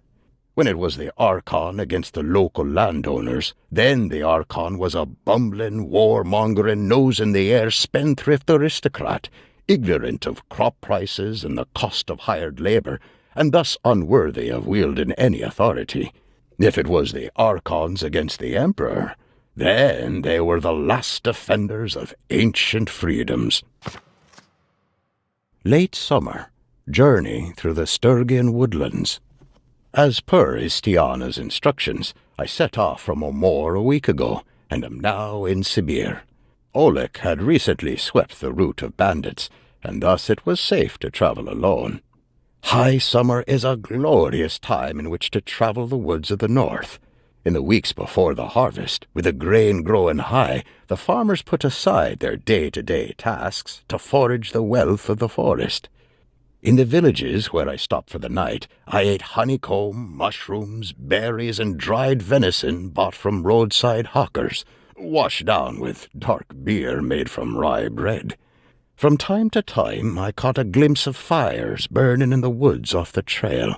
When it was the Archon against the local landowners, then the Archon was a bumbling, warmongering, nose-in-the-air spendthrift aristocrat, ignorant of crop prices and the cost of hired labor, and thus unworthy of wielding any authority. If it was the Archons against the Emperor, then they were the last defenders of ancient freedoms. Late summer. Journey through the Sturgian woodlands. As per Istiana's instructions, I set off from Omor a week ago, and am now in Sibir. Olek had recently swept the route of bandits, and thus it was safe to travel alone. High summer is a glorious time in which to travel the woods of the north. In the weeks before the harvest, with the grain growing high, the farmers put aside their day-to-day tasks to forage the wealth of the forest. In the villages where I stopped for the night, I ate honeycomb, mushrooms, berries, and dried venison bought from roadside hawkers, washed down with dark beer made from rye bread. From time to time I caught a glimpse of fires burning in the woods off the trail.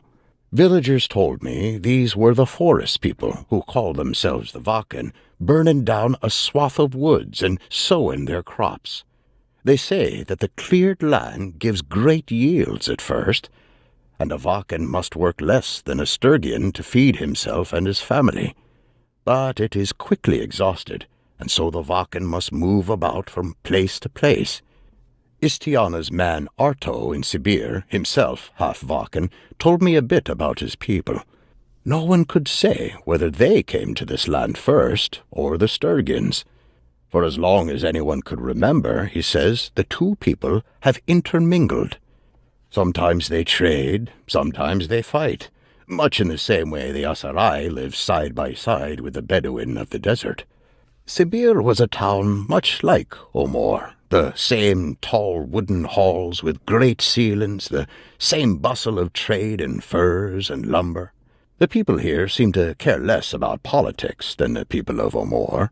Villagers told me these were the forest people, who called themselves the Vaken, burning down a swath of woods and sowing their crops. They say that the cleared land gives great yields at first, and a Vaken must work less than a Sturgian to feed himself and his family. But it is quickly exhausted, and so the Vaken must move about from place to place. Istiana's man Arto in Sibir, himself half Vaken, told me a bit about his people. No one could say whether they came to this land first or the Sturgians. For as long as anyone could remember, he says, the two people have intermingled. Sometimes they trade, sometimes they fight, much in the same way the Asarai live side by side with the Bedouin of the desert. Sibir was a town much like Omor, the same tall wooden halls with great ceilings, the same bustle of trade in furs and lumber. The people here seem to care less about politics than the people of Omor.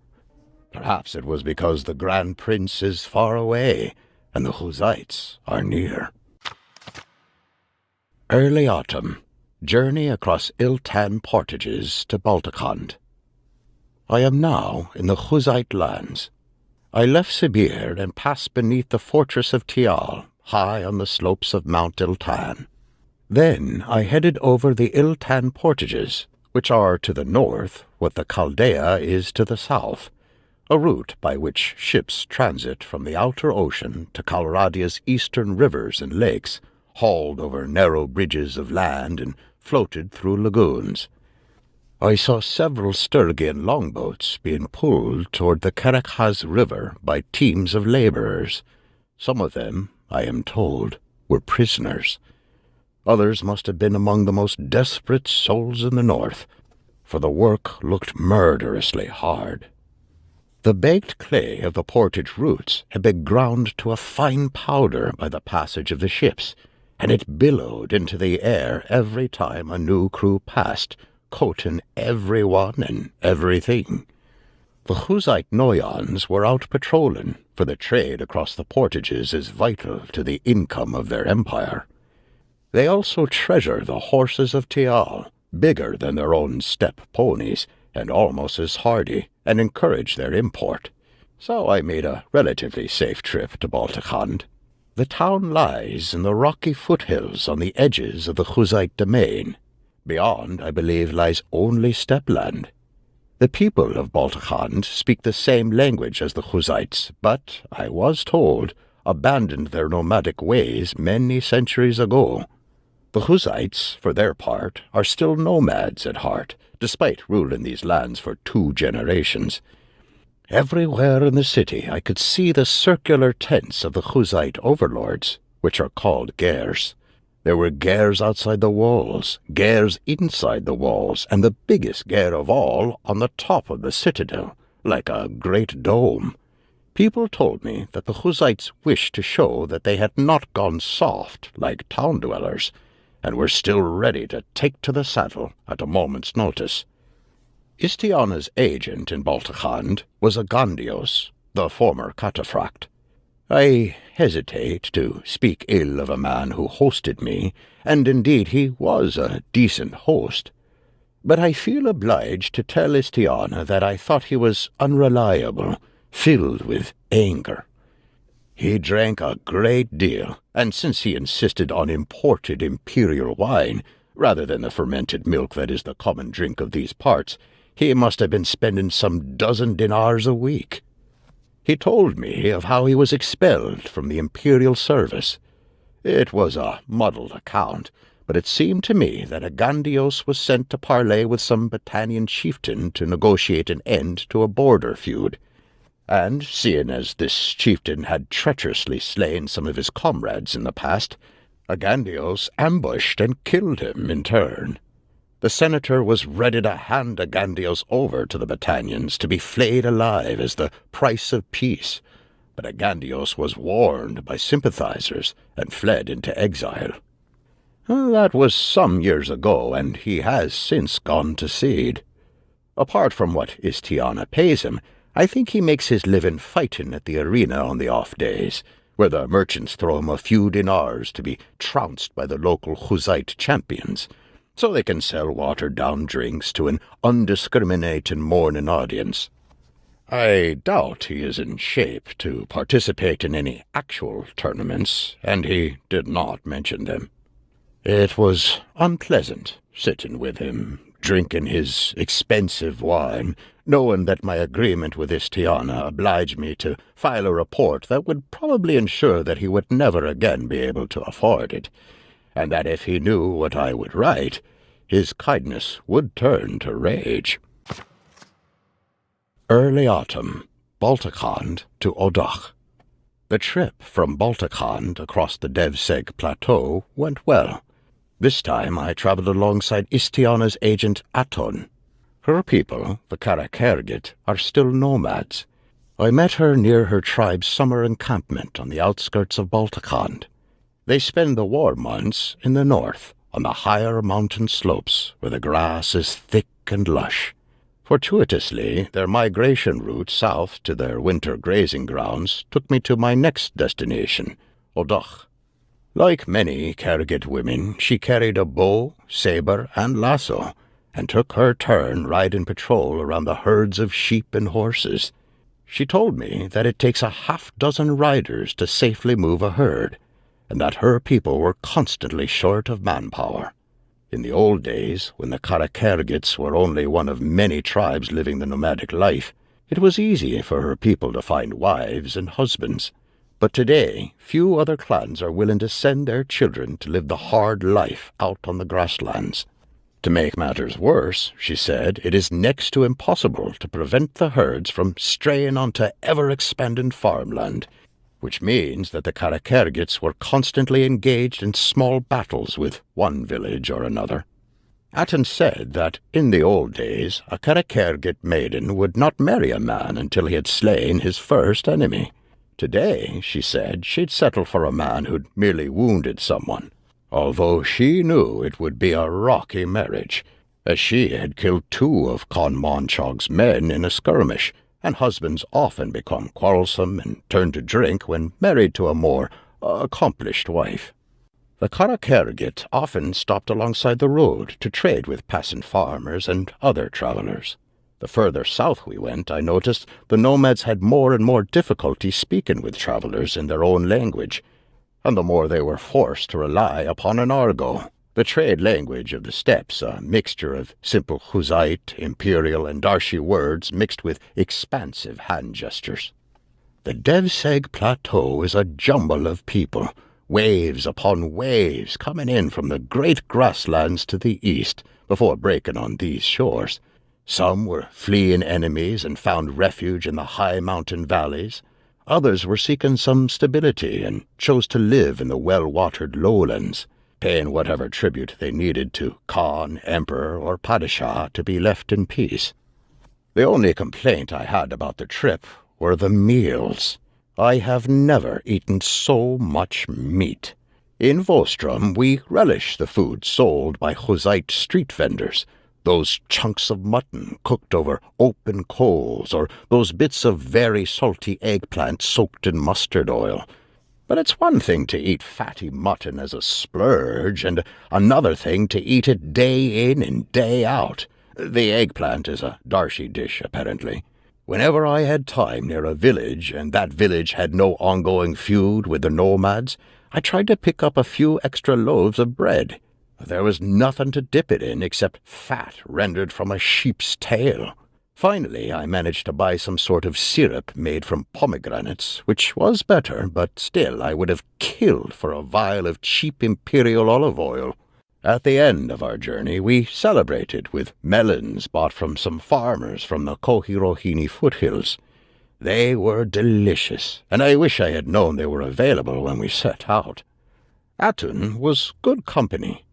Perhaps it was because the Grand Prince is far away and the Hussites are near. Early autumn. Journey across Iltan portages to Baltakand. I am now in the Hussite lands. I left Sibir and passed beneath the fortress of Tial, high on the slopes of Mount Iltan. Then I headed over the Iltan portages, which are to the north what the Chaldea is to the south, a route by which ships transit from the outer ocean to Kalradia's eastern rivers and lakes, hauled over narrow bridges of land and floated through lagoons. I saw several Sturgian longboats being pulled toward the Karakhaz River by teams of laborers. Some of them, I am told, were prisoners. Others must have been among the most desperate souls in the north, for the work looked murderously hard. The baked clay of the portage routes had been ground to a fine powder by the passage of the ships, and it billowed into the air every time a new crew passed, coating everyone and everything. The Hussite Noyons were out patrolling, for the trade across the portages is vital to the income of their empire. They also treasure the horses of Tial, bigger than their own steppe ponies, and almost as hardy, and encourage their import. So I made a relatively safe trip to Baltakand. The town lies in the rocky foothills on the edges of the Hussite domain. Beyond, I believe, lies only steppe land. The people of Baltakand speak the same language as the Hussites, but, I was told, abandoned their nomadic ways many centuries ago. The Hussites, for their part, are still nomads at heart, despite ruling these lands for 2 generations. Everywhere in the city I could see the circular tents of the Hussite overlords, which are called gers. There were gers outside the walls, gers inside the walls, and the biggest ger of all on the top of the citadel, like a great dome. People told me that the Hussites wished to show that they had not gone soft like town dwellers, and were still ready to take to the saddle at a moment's notice. Istiana's agent in Baltakand was a Gandios, the former cataphract. I hesitate to speak ill of a man who hosted me, and indeed he was a decent host, but I feel obliged to tell Istiana that I thought he was unreliable, filled with anger. He drank a great deal, and since he insisted on imported imperial wine, rather than the fermented milk that is the common drink of these parts, he must have been spending some dozen dinars a week. He told me of how he was expelled from the imperial service. It was a muddled account, but it seemed to me that a Gandios was sent to parley with some Battanian chieftain to negotiate an end to a border feud. And, seeing as this chieftain had treacherously slain some of his comrades in the past, a Gandios ambushed and killed him in turn. The senator was ready to hand a Gandios over to the Battanians to be flayed alive as the price of peace, but a Gandios was warned by sympathizers and fled into exile. That was some years ago, and he has since gone to seed. Apart from what Istiana pays him, I think he makes his living fighting at the arena on the off days, where the merchants throw him a few dinars to be trounced by the local Hussite champions, so they can sell watered-down drinks to an undiscriminating morning audience. I doubt he is in shape to participate in any actual tournaments, and he did not mention them. It was unpleasant sitting with him, drinking his expensive wine, knowing that my agreement with Istiana obliged me to file a report that would probably ensure that he would never again be able to afford it, and that if he knew what I would write, his kindness would turn to rage. Early autumn, Baltakand to Odach. The trip from Baltakand across the Devseg Plateau went well. This time I traveled alongside Istiana's agent Aton. Her people, the Karakergit, are still nomads. I met her near her tribe's summer encampment on the outskirts of Baltakand. They spend the warm months in the north, on the higher mountain slopes, where the grass is thick and lush. Fortuitously, their migration route south to their winter grazing grounds took me to my next destination, Odach. Like many Carriget women, she carried a bow, saber, and lasso, and took her turn riding patrol around the herds of sheep and horses. She told me that it takes a half-dozen riders to safely move a herd, and that her people were constantly short of manpower. In the old days, when the Karakergits were only one of many tribes living the nomadic life, it was easy for her people to find wives and husbands. But today, few other clans are willing to send their children to live the hard life out on the grasslands. To make matters worse, she said, it is next to impossible to prevent the herds from straying onto ever-expanding farmland, which means that the Karakergits were constantly engaged in small battles with one village or another. Atten said that in the old days a Karakergit maiden would not marry a man until he had slain his first enemy. Today, she said, she'd settle for a man who'd merely wounded someone, although she knew it would be a rocky marriage, as she had killed 2 of Con Monchog's men in a skirmish, and husbands often become quarrelsome and turn to drink when married to a more accomplished wife. The Karakergit often stopped alongside the road to trade with passing farmers and other travelers. The further south we went, I noticed the nomads had more and more difficulty speaking with travelers in their own language, and the more they were forced to rely upon an argot, the trade language of the steppes, a mixture of simple Huzite, Imperial, and Darshi words mixed with expansive hand gestures. The Devseg Plateau is a jumble of people, waves upon waves coming in from the great grasslands to the east before breaking on these shores. Some were fleeing enemies and found refuge in the high mountain valleys. Others were seeking some stability and chose to live in the well-watered lowlands, paying whatever tribute they needed to Khan, Emperor, or Padishah to be left in peace. The only complaint I had about the trip were the meals. I have never eaten so much meat. In Vostrom, we relish the food sold by Huzite street vendors, those chunks of mutton cooked over open coals, or those bits of very salty eggplant soaked in mustard oil. But it's one thing to eat fatty mutton as a splurge, and another thing to eat it day in and day out. The eggplant is a Darshi dish, apparently. Whenever I had time near a village, and that village had no ongoing feud with the nomads, I tried to pick up a few extra loaves of bread. There was nothing to dip it in except fat rendered from a sheep's tail. Finally, I managed to buy some sort of syrup made from pomegranates, which was better, but still I would have killed for a vial of cheap imperial olive oil. At the end of our journey, we celebrated with melons bought from some farmers from the Kohirohini foothills. They were delicious, and I wish I had known they were available when we set out. Atun was good company.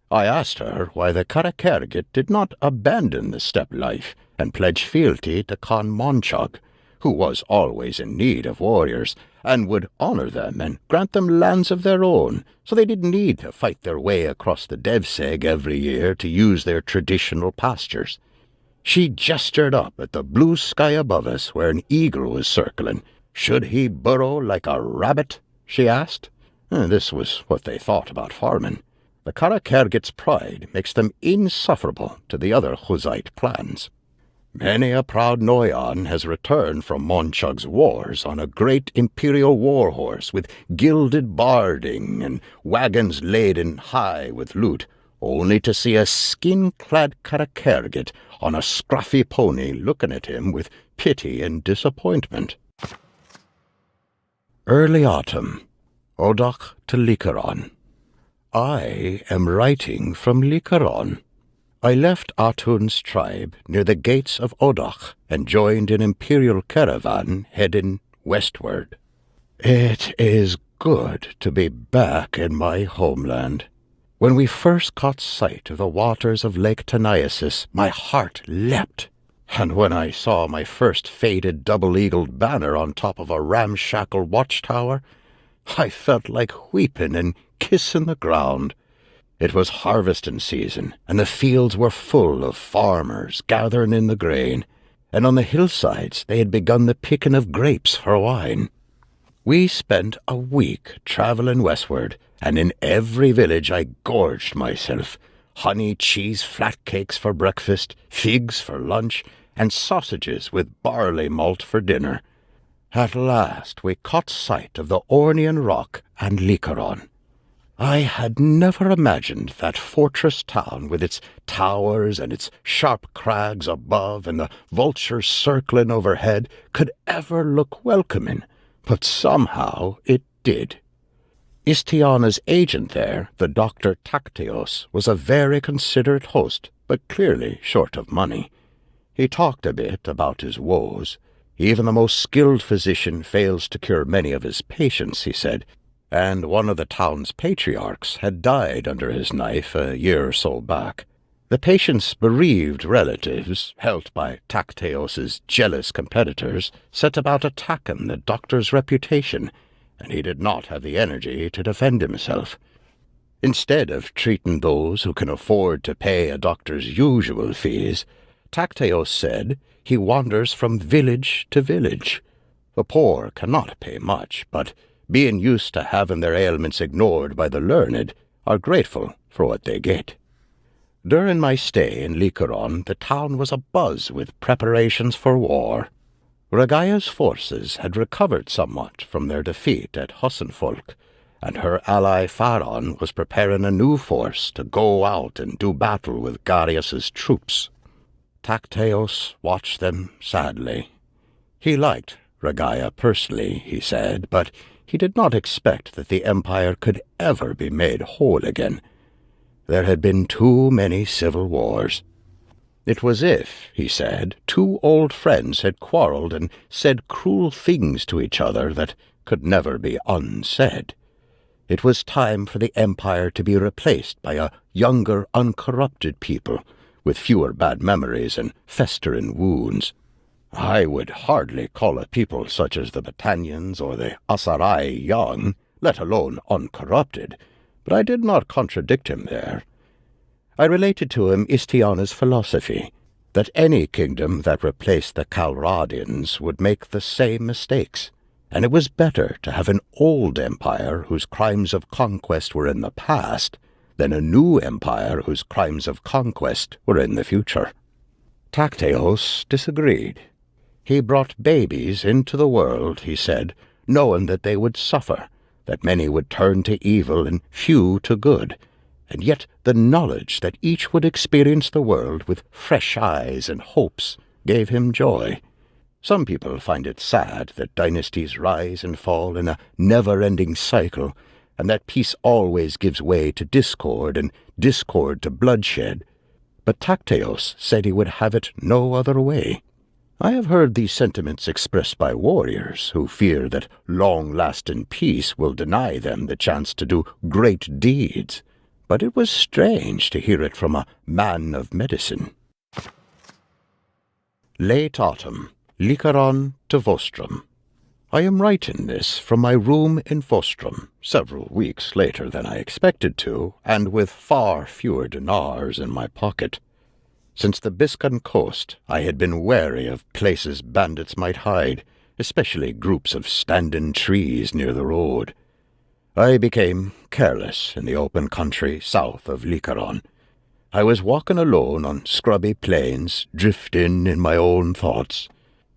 I asked her why the Karakergit did not abandon the steppe life and pledge fealty to Khan Monchog, who was always in need of warriors, and would honor them and grant them lands of their own, so they didn't need to fight their way across the Devseg every year to use their traditional pastures. She gestured up at the blue sky above us where an eagle was circling. Should he burrow like a rabbit? She asked. This was what they thought about farming. The Karakergit's pride makes them insufferable to the other Huzite clans. Many a proud Noyan has returned from Monchog's wars on a great imperial warhorse with gilded barding and wagons laden high with loot, only to see a skin-clad Karakergit on a scruffy pony looking at him with pity and disappointment. Early autumn. Odach to Likaron. I am writing from Likaron. I left Atun's tribe near the gates of Odach and joined an imperial caravan heading westward. It is good to be back in my homeland. When we first caught sight of the waters of Lake Tanaiasis, my heart leapt, and when I saw my first faded double-eagled banner on top of a ramshackle watchtower, I felt like weeping and kissing the ground. It was harvesting season, and the fields were full of farmers gathering in the grain, and on the hillsides they had begun the picking of grapes for wine. We spent a week travelling westward, and in every village I gorged myself. Honey cheese flat cakes for breakfast, figs for lunch, and sausages with barley malt for dinner. At last we caught sight of the Ornian Rock and Lycaron. I had never imagined that fortress town with its towers and its sharp crags above and the vultures circling overhead could ever look welcoming, but somehow it did. Istiana's agent there, the Dr. Takteos, was a very considerate host, but clearly short of money. He talked a bit about his woes. Even the most skilled physician fails to cure many of his patients, he said, and one of the town's patriarchs had died under his knife a year or so back. The patient's bereaved relatives, helped by Takteos's jealous competitors, set about attacking the doctor's reputation, and he did not have the energy to defend himself. Instead of treating those who can afford to pay a doctor's usual fees, Takteos said he wanders from village to village. The poor cannot pay much, but being used to having their ailments ignored by the learned, are grateful for what they get. During my stay in Lycaron, the town was abuzz with preparations for war. Ragaya's forces had recovered somewhat from their defeat at Hussenfolk, and her ally Faron was preparing a new force to go out and do battle with Garius's troops. Takteos watched them sadly. He liked Ragaya personally, he said, but he did not expect that the empire could ever be made whole again. There had been too many civil wars. It was if, he said, two old friends had quarreled and said cruel things to each other that could never be unsaid. It was time for the empire to be replaced by a younger, uncorrupted people, with fewer bad memories and festering wounds. I would hardly call a people such as the Battanians or the Asarai young, let alone uncorrupted, but I did not contradict him there. I related to him Istiana's philosophy, that any kingdom that replaced the Calradians would make the same mistakes, and it was better to have an old empire whose crimes of conquest were in the past than a new empire whose crimes of conquest were in the future. Takteos disagreed. He brought babies into the world, he said, knowing that they would suffer, that many would turn to evil and few to good, and yet the knowledge that each would experience the world with fresh eyes and hopes gave him joy. Some people find it sad that dynasties rise and fall in a never-ending cycle, and that peace always gives way to discord and discord to bloodshed. But Takteos said he would have it no other way. I have heard these sentiments expressed by warriors who fear that long-lasting peace will deny them the chance to do great deeds, but it was strange to hear it from a man of medicine. Late autumn, Lycaron to Vostrum. I am writing this from my room in Vostrum, several weeks later than I expected to, and with far fewer dinars in my pocket. Since the Biscan coast, I had been wary of places bandits might hide, especially groups of standing trees near the road. I became careless in the open country south of Lycaron. I was walking alone on scrubby plains, drifting in my own thoughts.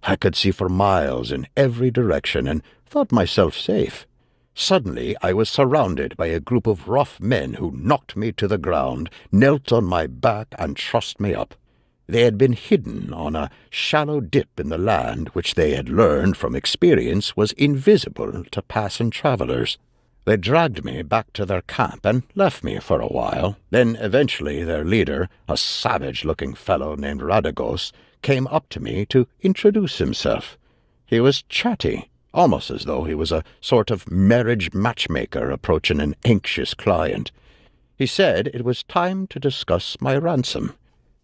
I could see for miles in every direction and thought myself safe. Suddenly I was surrounded by a group of rough men who knocked me to the ground, knelt on my back, and trussed me up. They had been hidden on a shallow dip in the land which they had learned from experience was invisible to passing travellers. They dragged me back to their camp and left me for a while. Then eventually their leader, a savage-looking fellow named Radagos, came up to me to introduce himself. He was chatty, almost as though he was a sort of marriage matchmaker approaching an anxious client. He said it was time to discuss my ransom.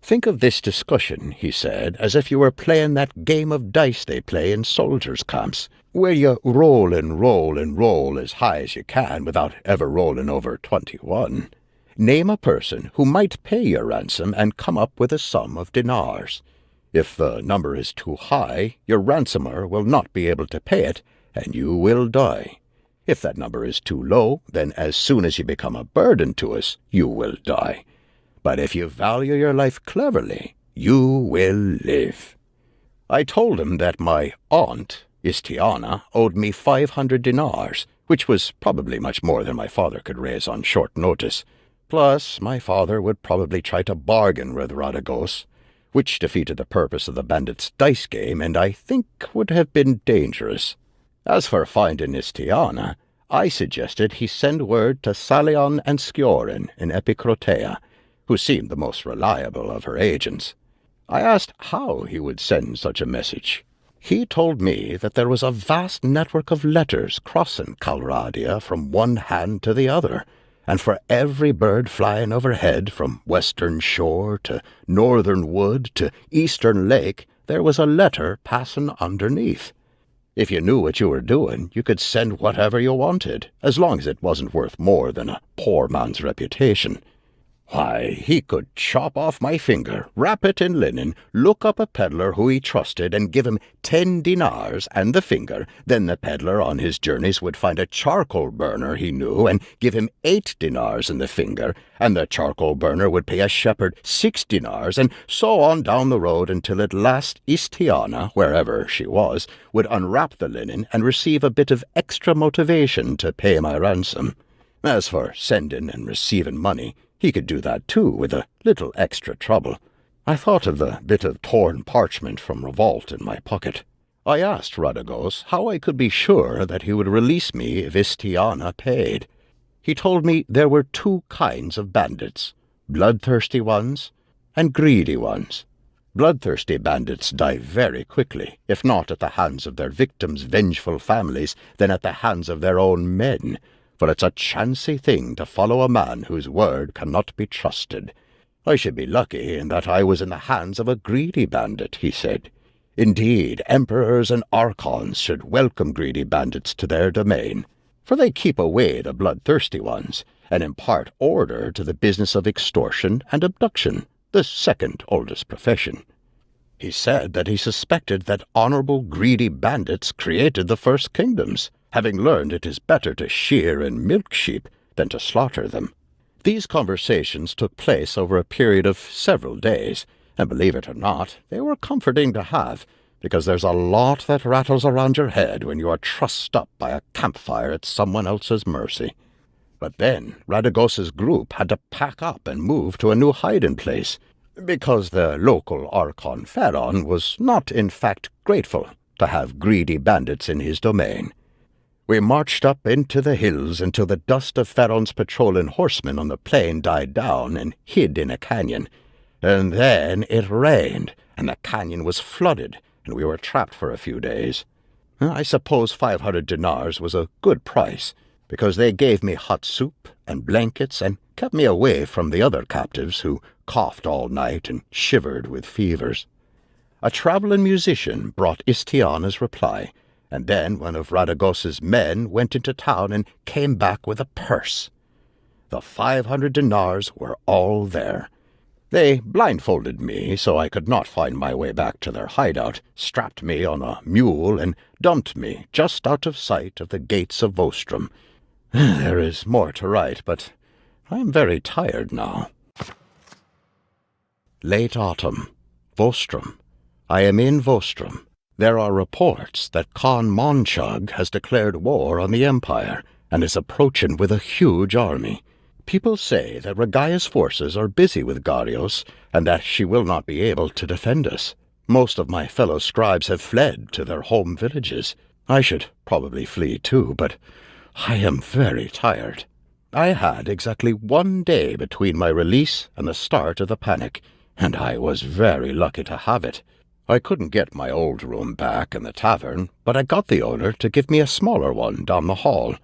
Think of this discussion, he said, as if you were playing that game of dice they play in soldiers' camps, where you roll and roll and roll as high as you can without ever rolling over 21. Name a person who might pay your ransom and come up with a sum of dinars. If the number is too high, your ransomer will not be able to pay it, and you will die. If that number is too low, then as soon as you become a burden to us, you will die. But if you value your life cleverly, you will live." I told him that my aunt, Istiana, owed me 500 dinars, which was probably much more than my father could raise on short notice. Plus, my father would probably try to bargain with Radagos, which defeated the purpose of the bandits' dice game, and I think would have been dangerous. As for finding Istiana, I suggested he send word to Salion and Skiorin in Epicrotea, who seemed the most reliable of her agents. I asked how he would send such a message. He told me that there was a vast network of letters crossing Calradia from one hand to the other, and for every bird flying overhead from western shore to northern wood to eastern lake, there was a letter passing underneath. If you knew what you were doing, you could send whatever you wanted, as long as it wasn't worth more than a poor man's reputation. Why, he could chop off my finger, wrap it in linen, look up a peddler who he trusted, and give him 10 dinars and the finger. Then the peddler on his journeys would find a charcoal burner he knew, and give him 8 dinars and the finger, and the charcoal burner would pay a shepherd 6 dinars, and so on down the road until at last Istiana, wherever she was, would unwrap the linen and receive a bit of extra motivation to pay my ransom. As for sending and receiving money, he could do that too, with a little extra trouble. I thought of the bit of torn parchment from revolt in my pocket. I asked Radagos how I could be sure that he would release me if Istiana paid. He told me there were 2 kinds of bandits, bloodthirsty ones and greedy ones. Bloodthirsty bandits die very quickly, if not at the hands of their victims' vengeful families, then at the hands of their own men. For it's a chancy thing to follow a man whose word cannot be trusted. I should be lucky in that I was in the hands of a greedy bandit, he said. Indeed, emperors and archons should welcome greedy bandits to their domain, for they keep away the bloodthirsty ones, and impart order to the business of extortion and abduction, the second oldest profession. He said that he suspected that honorable greedy bandits created the first kingdoms, having learned it is better to shear and milk sheep than to slaughter them. These conversations took place over a period of several days, and believe it or not, they were comforting to have, because there's a lot that rattles around your head when you are trussed up by a campfire at someone else's mercy. But then Radagos's group had to pack up and move to a new hiding place, because the local Archon Pharaon was not in fact grateful to have greedy bandits in his domain. We marched up into the hills until the dust of Pharaon's patrolling horsemen on the plain died down and hid in a canyon. And then it rained, and the canyon was flooded, and we were trapped for a few days. I suppose 500 dinars was a good price, because they gave me hot soup and blankets and kept me away from the other captives who coughed all night and shivered with fevers. A travelling musician brought Istiana's reply, and then one of Radagos's men went into town and came back with a purse. The 500 dinars were all there. They blindfolded me so I could not find my way back to their hideout, strapped me on a mule, and dumped me just out of sight of the gates of Vostrum. There is more to write, but I am very tired now. Late autumn. Vostrum. I am in Vostrum. There are reports that Khan Monchug has declared war on the Empire and is approaching with a huge army. People say that Regaea's forces are busy with Garios and that she will not be able to defend us. Most of my fellow scribes have fled to their home villages. I should probably flee too, but I am very tired. I had exactly 1 day between my release and the start of the panic, and I was very lucky to have it. I couldn't get my old room back in the tavern, but I got the owner to give me a smaller one down the hall.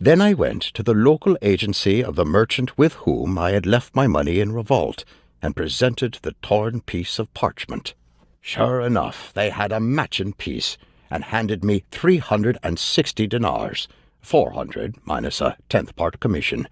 Then I went to the local agency of the merchant with whom I had left my money in revolt, and presented the torn piece of parchment. Sure enough, they had a matching piece, and handed me 360 dinars, 400 minus a 10th part commission.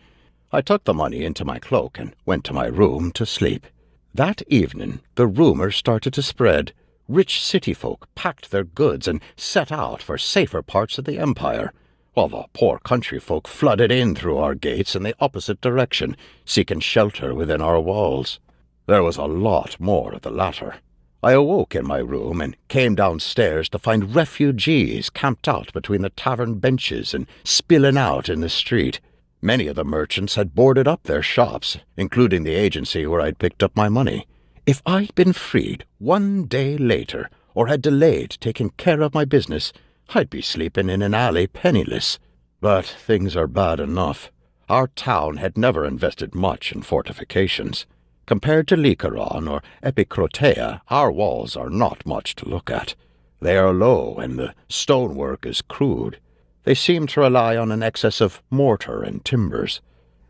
I took the money into my cloak and went to my room to sleep. That evening, the rumor started to spread. Rich city folk packed their goods and set out for safer parts of the empire, while the poor country folk flooded in through our gates in the opposite direction, seeking shelter within our walls. There was a lot more of the latter. I awoke in my room and came downstairs to find refugees camped out between the tavern benches and spilling out in the street. Many of the merchants had boarded up their shops, including the agency where I'd picked up my money. If I'd been freed one day later, or had delayed taking care of my business, I'd be sleeping in an alley penniless. But things are bad enough. Our town had never invested much in fortifications. Compared to Lycaron or Epicrotea, our walls are not much to look at. They are low, and the stonework is crude. They seem to rely on an excess of mortar and timbers.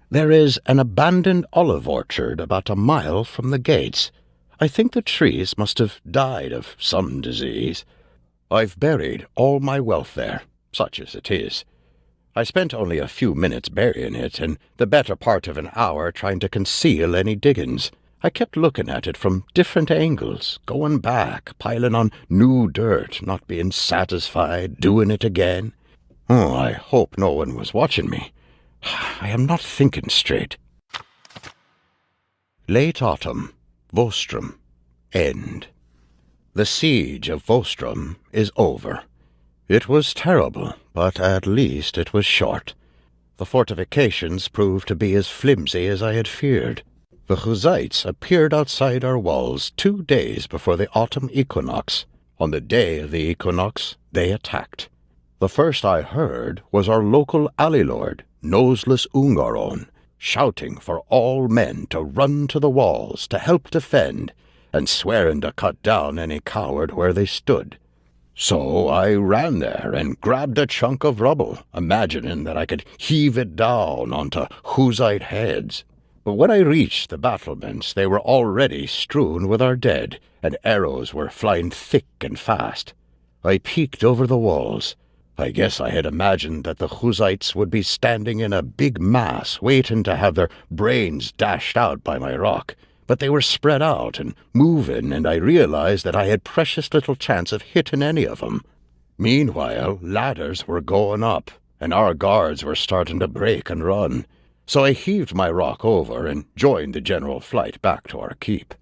There is an abandoned olive orchard about a mile from the gates. I think the trees must have died of some disease. I've buried all my wealth there, such as it is. I spent only a few minutes burying it, and the better part of an hour trying to conceal any diggings. I kept looking at it from different angles, going back, piling on new dirt, not being satisfied, doing it again. Oh, I hope no one was watching me. I am not thinking straight. Late autumn, Vostrum, end. The siege of Vostrum is over. It was terrible, but at least it was short. The fortifications proved to be as flimsy as I had feared. The Hussites appeared outside our walls 2 days before the autumn equinox. On the day of the equinox, they attacked. The first I heard was our local Bannerlord, Noseless Ungaron, shouting for all men to run to the walls to help defend, and swearing to cut down any coward where they stood. So I ran there and grabbed a chunk of rubble, imagining that I could heave it down onto Hussite heads. But when I reached the battlements, they were already strewn with our dead, and arrows were flying thick and fast. I peeked over the walls. I guess I had imagined that the Hussites would be standing in a big mass waiting to have their brains dashed out by my rock. But they were spread out and moving, and I realized that I had precious little chance of hitting any of them. Meanwhile, ladders were going up, and our guards were starting to break and run. So I heaved my rock over and joined the general flight back to our keep.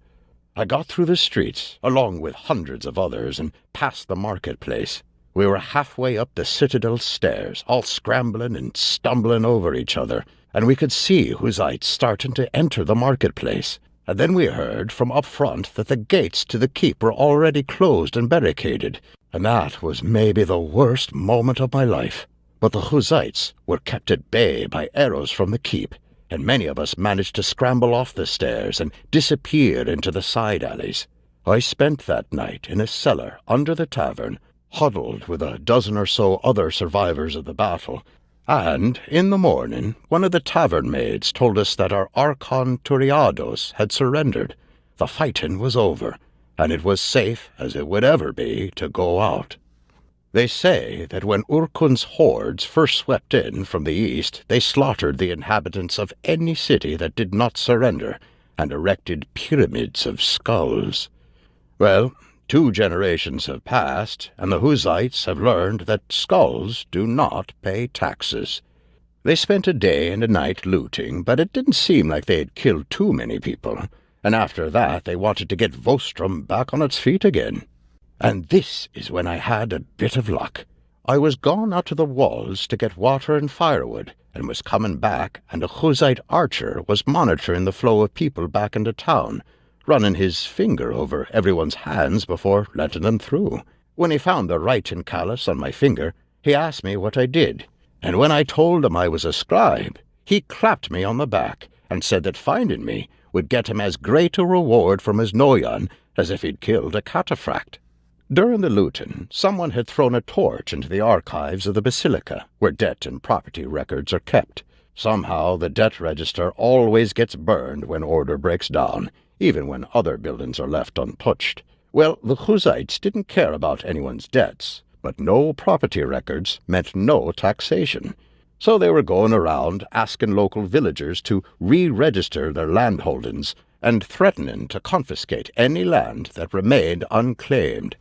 I got through the streets, along with hundreds of others, and past the marketplace. We were halfway up the citadel stairs, all scrambling and stumbling over each other, and we could see Hussites starting to enter the marketplace. And then we heard from up front that the gates to the keep were already closed and barricaded, and that was maybe the worst moment of my life. But the Hussites were kept at bay by arrows from the keep, and many of us managed to scramble off the stairs and disappear into the side alleys. I spent that night in a cellar under the tavern, huddled with a dozen or so other survivors of the battle, and in the morning one of the tavern maids told us that our Archon Turiados had surrendered. The fighting was over, and it was safe as it would ever be to go out. They say that when Urkun's hordes first swept in from the east, they slaughtered the inhabitants of any city that did not surrender, and erected pyramids of skulls. Well, 2 generations have passed, and the Hussites have learned that skulls do not pay taxes. They spent a day and a night looting, but it didn't seem like they had killed too many people, and after that they wanted to get Vostrum back on its feet again. And this is when I had a bit of luck. I was gone out to the walls to get water and firewood, and was coming back, and a Hussite archer was monitoring the flow of people back into town, running his finger over everyone's hands before letting them through. When he found the writing callus on my finger, he asked me what I did, and when I told him I was a scribe, he clapped me on the back and said that finding me would get him as great a reward from his noyan as if he'd killed a cataphract. During the looting, someone had thrown a torch into the archives of the basilica, where debt and property records are kept. Somehow the debt register always gets burned when order breaks down, even when other buildings are left untouched. Well, the Hussites didn't care about anyone's debts, but no property records meant no taxation. So they were going around asking local villagers to re-register their landholdings and threatening to confiscate any land that remained unclaimed.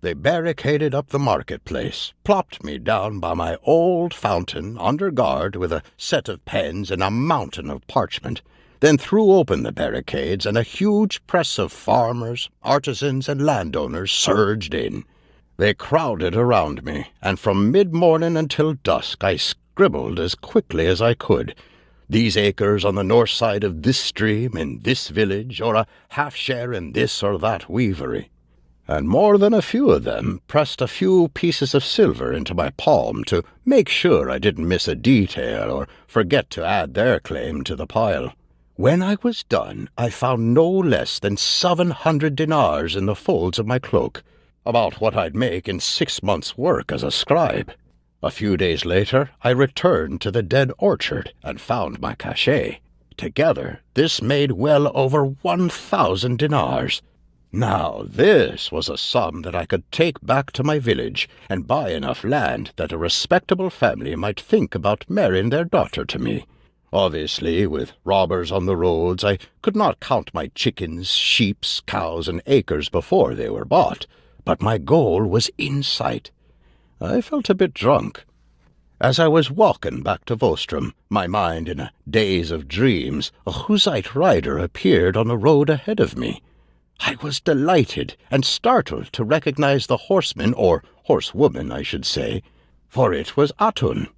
They barricaded up the marketplace, plopped me down by my old fountain under guard with a set of pens and a mountain of parchment, then threw open the barricades, and a huge press of farmers, artisans, and landowners surged in. They crowded around me, and from mid-morning until dusk I scribbled as quickly as I could. These acres on the north side of this stream in this village, or a half-share in this or that weavery. And more than a few of them pressed a few pieces of silver into my palm to make sure I didn't miss a detail or forget to add their claim to the pile. When I was done, I found no less than 700 dinars in the folds of my cloak, about what I'd make in 6 months' work as a scribe. A few days later, I returned to the dead orchard and found my cachet. Together, this made well over 1,000 dinars. Now this was a sum that I could take back to my village and buy enough land that a respectable family might think about marrying their daughter to me. Obviously, with robbers on the roads, I could not count my chickens, sheep, cows, and acres before they were bought, but my goal was in sight. I felt a bit drunk. As I was walking back to Vostrom, my mind in a daze of dreams, a Hussite rider appeared on the road ahead of me. I was delighted and startled to recognize the horseman, or horsewoman, I should say, for it was Atun.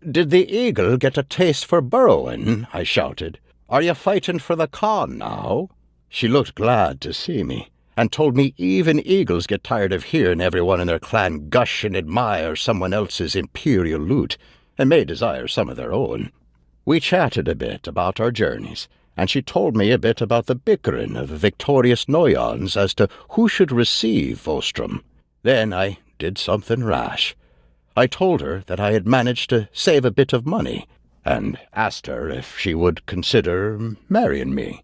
"Did the eagle get a taste for burrowing?" I shouted. "Are you fighting for the Khan now?" She looked glad to see me, and told me even eagles get tired of hearing everyone in their clan gush and admire someone else's imperial loot, and may desire some of their own. We chatted a bit about our journeys, and she told me a bit about the bickering of the victorious Noyons as to who should receive Vostrom. Then I did something rash. I told her that I had managed to save a bit of money, and asked her if she would consider marrying me.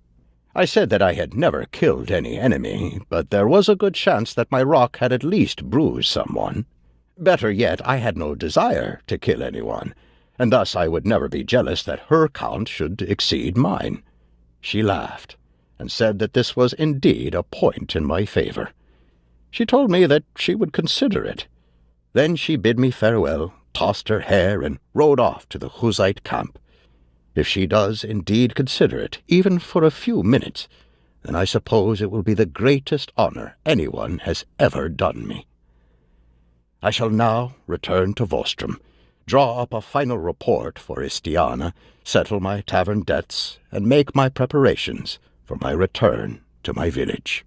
I said that I had never killed any enemy, but there was a good chance that my rock had at least bruised someone. Better yet, I had no desire to kill anyone, and thus I would never be jealous that her count should exceed mine. She laughed, and said that this was indeed a point in my favor. She told me that she would consider it. Then she bid me farewell, tossed her hair, and rode off to the Hussite camp. If she does indeed consider it, even for a few minutes, then I suppose it will be the greatest honor anyone has ever done me. I shall now return to Vostrom, draw up a final report for Istiana, settle my tavern debts, and make my preparations for my return to my village.